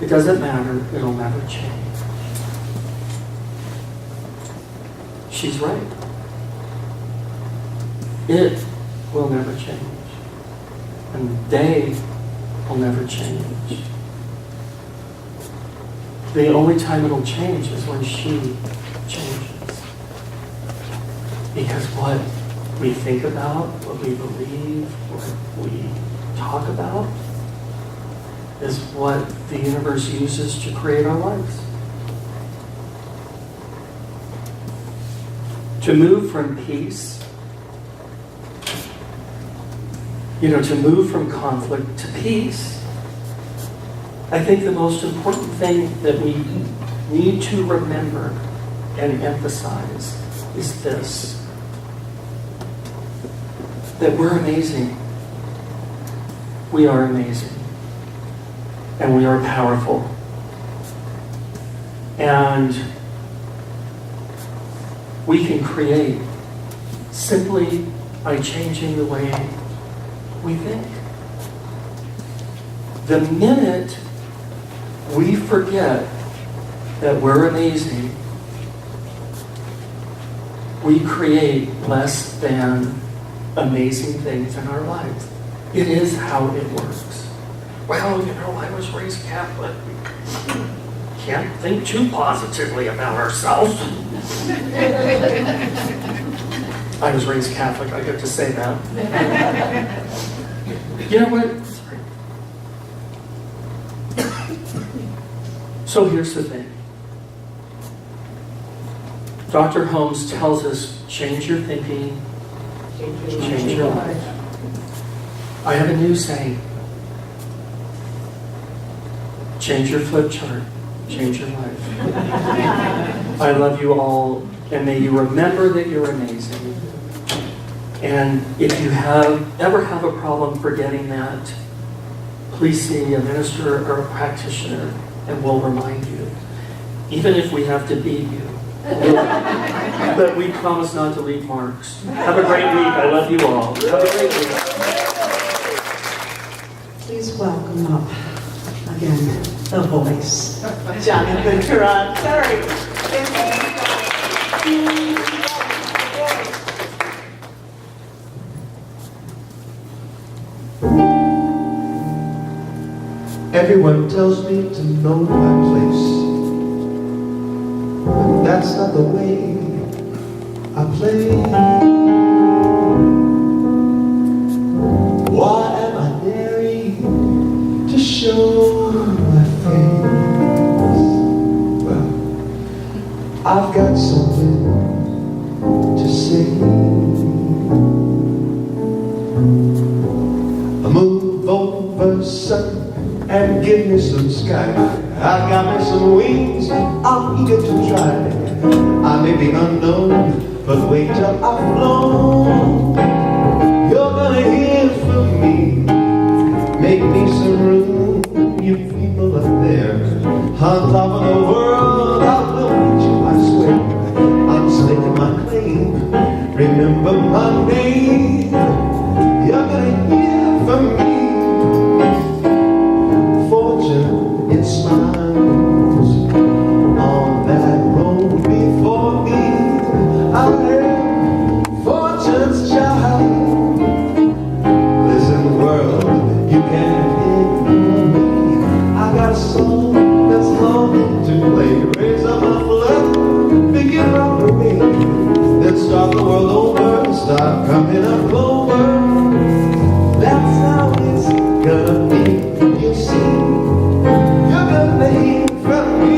It doesn't matter. It'll never change. She's right. It will never change. And they will never change. The only time it'll change is when she changes. Because what we think about, what we believe, what we talk about, is what the universe uses to create our lives. To move from peace, to move from conflict to peace, I think the most important thing that we need to remember and emphasize is this, that we're amazing. We are amazing. And we are powerful. And we can create simply by changing the way we think. The minute we forget that we're amazing, we create less than amazing things in our lives. It is how it works. Well, I was raised Catholic. Can't think too positively about ourselves. I was raised Catholic, I get to say that. You know what? Sorry. So here's the thing. Dr. Holmes tells us, change your thinking, change your life. I have a new saying. Change your flip chart, change your life. I love you all, and may you remember that you're amazing. And if you ever have a problem forgetting that, please see a minister or a practitioner, and we'll remind you. Even if we have to beat you. But we promise not to leave marks. Have a great week. I love you all. Have a great week. Please welcome up again the voice, Jonathan Karan. Sorry. Everyone tells me to know my place, but that's not the way I play. Why am I daring to show my face? Well, I've got something to say. Move over, sun, and give me some sky. I got me some wings, I'm eager to try. I may be unknown, but wait till I've flown. You're gonna hear from me. Make me some room, you people up there. On top of the world, I will meet you, I swear. I'm staking my claim, remember my name. You're gonna hear from me. It smiles on that road before me. I am fortune's child. Listen, world, you can't ignore me. I got a soul that's longing to play. Raise up my flag, begin my parade. Then start the world over, start coming up clover. That's how it's gonna be, you see. You're gonna hear from me.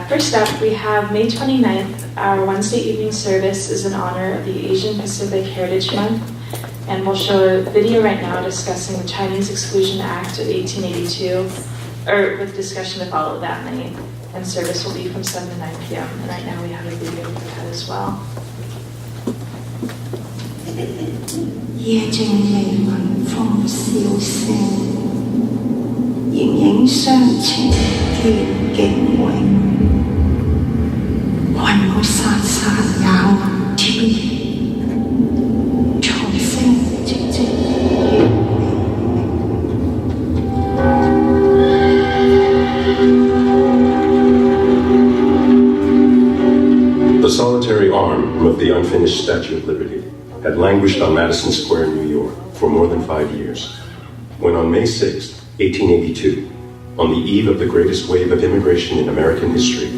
First up, we have May 29th, Our Wednesday evening service is in honor of the Asian Pacific Heritage Month, and we'll show a video right now discussing the Chinese Exclusion Act of 1882, or with discussion to follow that night. And service will be from 7 to 9 p.m. And right now we have a video for that as well. 夜靜微聞風笑聲，形影相情見景永，雲霧散散有天意，潮聲寂寂。The solitary arm of the unfinished Statue of Liberty had languished on Madison Square, New York, for more than 5 years, when on May 6, 1882, on the eve of the greatest wave of immigration in American history,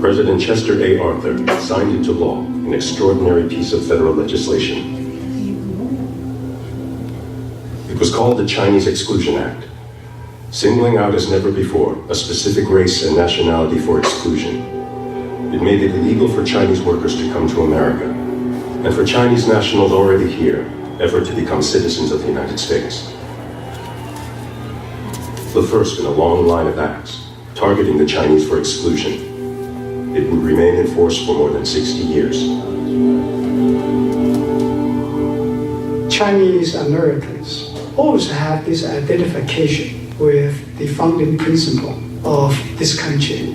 President Chester A. Arthur signed into law an extraordinary piece of federal legislation. It was called the Chinese Exclusion Act, singling out as never before a specific race and nationality for exclusion. It made it illegal for Chinese workers to come to America, and for Chinese nationals already here ever to become citizens of the United States. The first in a long line of acts targeting the Chinese for exclusion. It would remain in force for more than 60 years. Chinese Americans always have this identification with the founding principle of this country.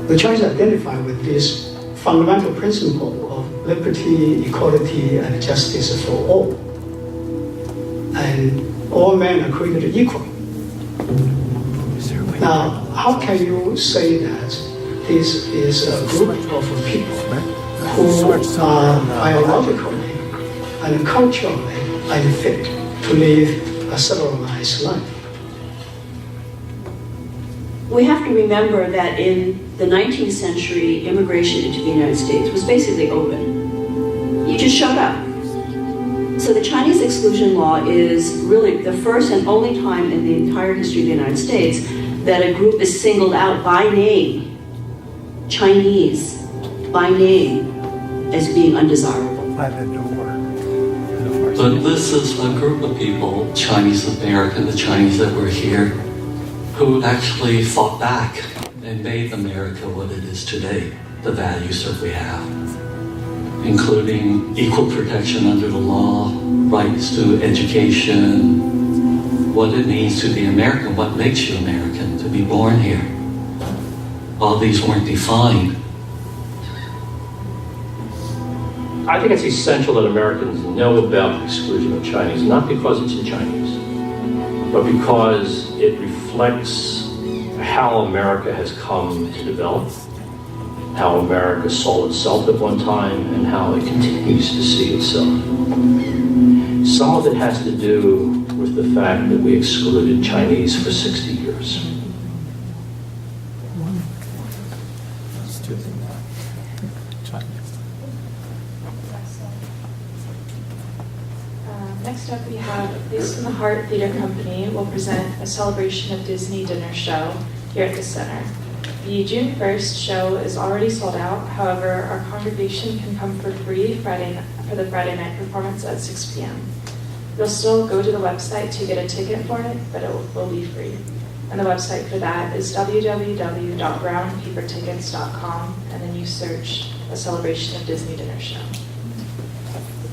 The Chinese identify with this fundamental principle of liberty, equality, and justice for all. And all men are created equal. Now, how can you say that this is a group of people who are biologically and culturally unfit to live a civilized life? We have to remember that in the 19th century, immigration into the United States was basically open. You just showed up. So the Chinese exclusion law is really the first and only time in the entire history of the United States that a group is singled out by name, Chinese, by name, as being undesirable. But this is a group of people, Chinese American, the Chinese that were here, who actually fought back and made America what it is today, the values that we have, including equal protection under the law, rights to education, what it means to be American, what makes you American, to be born here. All these weren't defined. I think it's essential that Americans know about the exclusion of Chinese, not because it's in Chinese, but because it reflects how America has come to develop, how America saw itself at one time, and how it continues to see itself. Some of it has to do with the fact that we excluded Chinese for 60 years. Next up we have Place from the Heart Theater Company will present a celebration of Disney dinner show here at the center. The June 1st show is already sold out. However, our congregation can come for free for the Friday night performance at 6 p.m. You'll still go to the website to get a ticket for it, but it will be free. And the website for that is www.brownpapertickets.com, and then you search a celebration of Disney dinner show.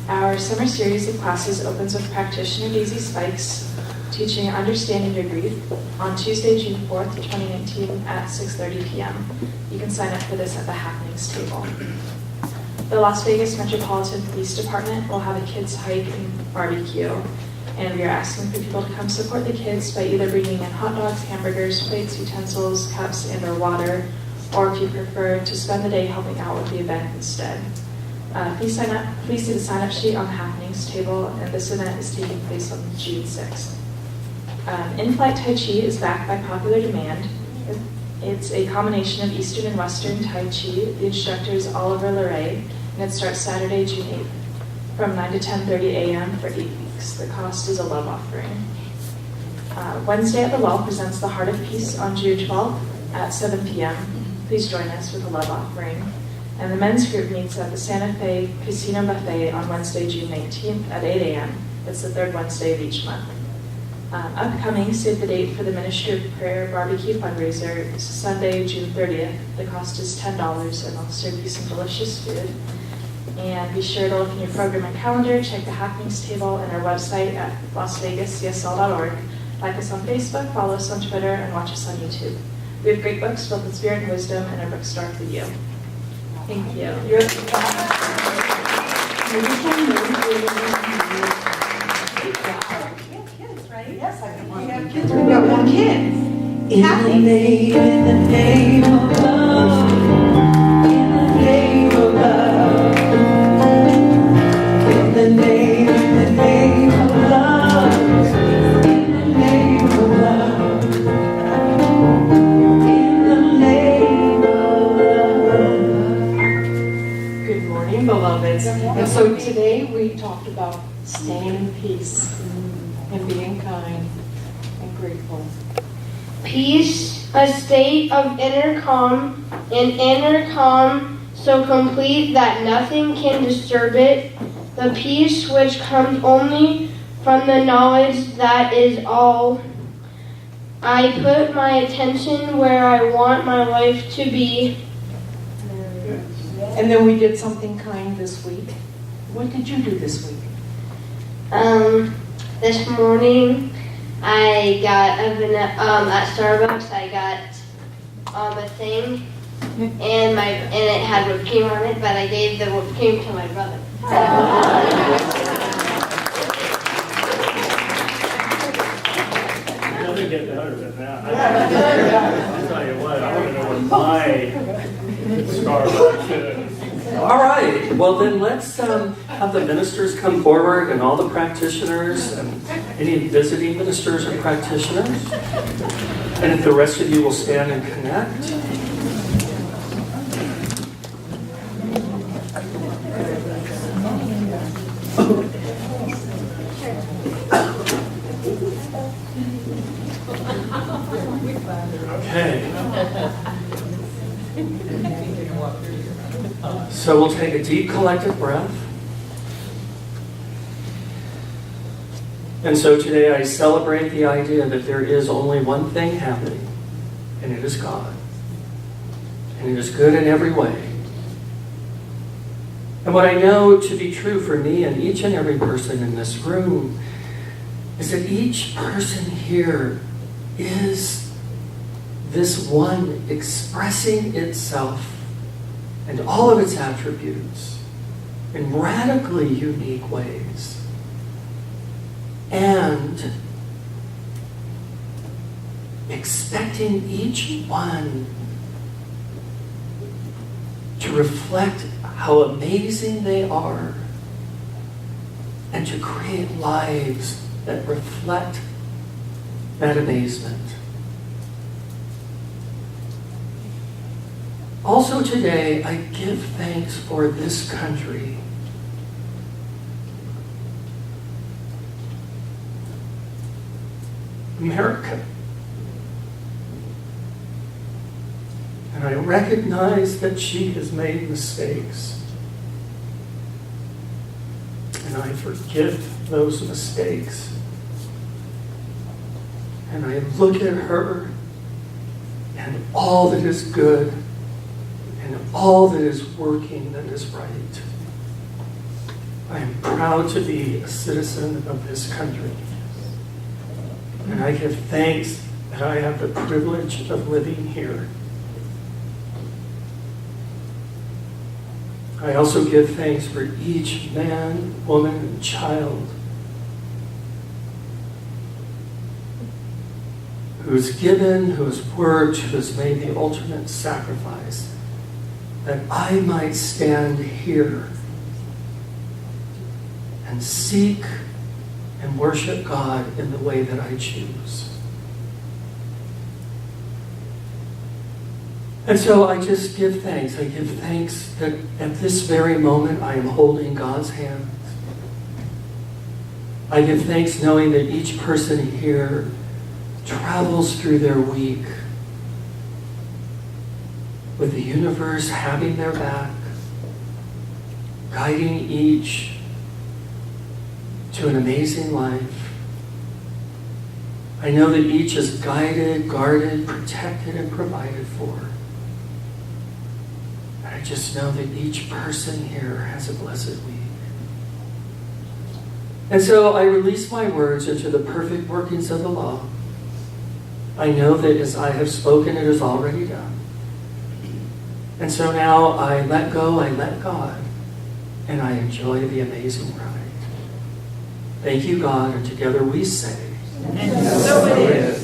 Our summer series of classes opens with practitioner Daisy Spikes teaching Understanding Your Grief on Tuesday, June 4th, 2019 at 6:30 p.m. You can sign up for this at the Happenings table. The Las Vegas Metropolitan Police Department will have a kids hike and barbecue, and we are asking for people to come support the kids by either bringing in hot dogs, hamburgers, plates, utensils, cups, and or water, or if you prefer to spend the day helping out with the event instead. Please see the sign-up sheet on the Happenings table, and this event is taking place on June 6th. In-flight Tai Chi is back by popular demand. It's a combination of Eastern and Western Tai Chi. The instructor is Oliver Leray, and it starts Saturday, June 8th, from 9 to 10:30 a.m. for 8 weeks. The cost is a love offering. Wednesday at the Well presents The Heart of Peace on June 12th at 7 p.m. please join us with a love offering. And the men's group meets at the Santa Fe Casino Buffet on Wednesday, June 19th at 8 a.m. It's the third Wednesday of each month. Upcoming, save the date for the Ministry of Prayer Barbecue Fundraiser is Sunday, June 30th. The cost is $10 and they'll serve you some delicious food. And be sure to look in your program and calendar, check the happenings table and our website at lasvegascsl.org. Like us on Facebook, follow us on Twitter, and watch us on YouTube. We have great books filled with spirit and wisdom in our bookstore for you. Thank you. Yes, I think we have kids. We got more kids. In the name of love, in the name of love, in the name of love, in the name of love, in the name of love. Good morning, beloveds. And so today we talked about staying in peace and being kind and grateful. Peace, a state of inner calm, an inner calm so complete that nothing can disturb it, the peace which comes only from the knowledge that is all. I put my attention where I want my life to be. And then we did something kind this week. What did you do this week? This morning I got at Starbucks I got a thing and it had whipped cream on it, but I gave the whipped cream to my brother. Nothing get better than that. I'll tell you what, I want to know what my Starbucks is. All right, well then let's have the ministers come forward and all the practitioners and any visiting ministers or practitioners. And if the rest of you will stand and connect. Okay. So we'll take a deep collective breath. And so today I celebrate the idea that there is only one thing happening, and it is God. And it is good in every way. And what I know to be true for me and each and every person in this room is that each person here is this one expressing itself and all of its attributes in radically unique ways. And expecting each one to reflect how amazing they are and to create lives that reflect that amazement. Also today, I give thanks for this country. America. And I recognize that she has made mistakes. And I forgive those mistakes. And I look at her and all that is good and all that is working that is right. I am proud to be a citizen of this country. And I give thanks that I have the privilege of living here. I also give thanks for each man, woman, and child who has given, who has worked, who has made the ultimate sacrifice, that I might stand here and seek and worship God in the way that I choose. And so I just give thanks. I give thanks that at this very moment I am holding God's hand. I give thanks knowing that each person here travels through their week with the universe having their back, guiding each to an amazing life. I know that each is guided, guarded, protected, and provided for. And I just know that each person here has a blessed week. And so I release my words into the perfect workings of the law. I know that as I have spoken, it is already done. And so now I let go, I let God, and I enjoy the amazing ride. Thank you, God, and together we say, and so it is.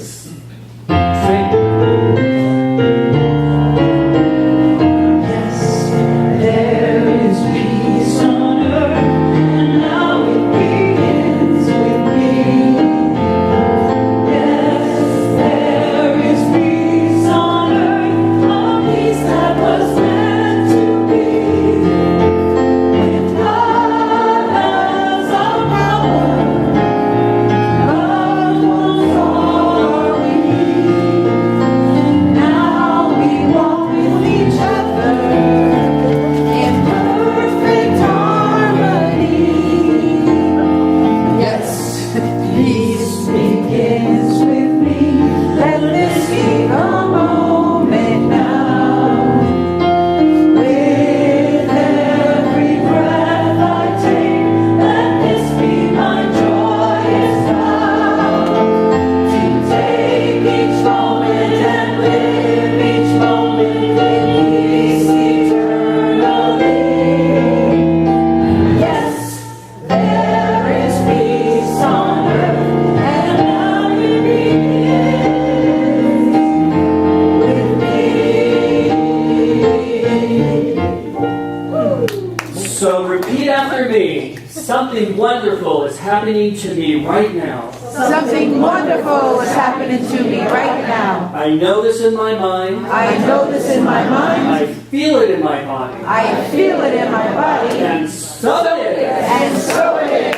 So repeat after me. Something wonderful is happening to me right now. Something wonderful is happening to me right now. I know this in my mind. I know this in my mind. I feel it in my body. I feel it in my body. And so it is. And so it is.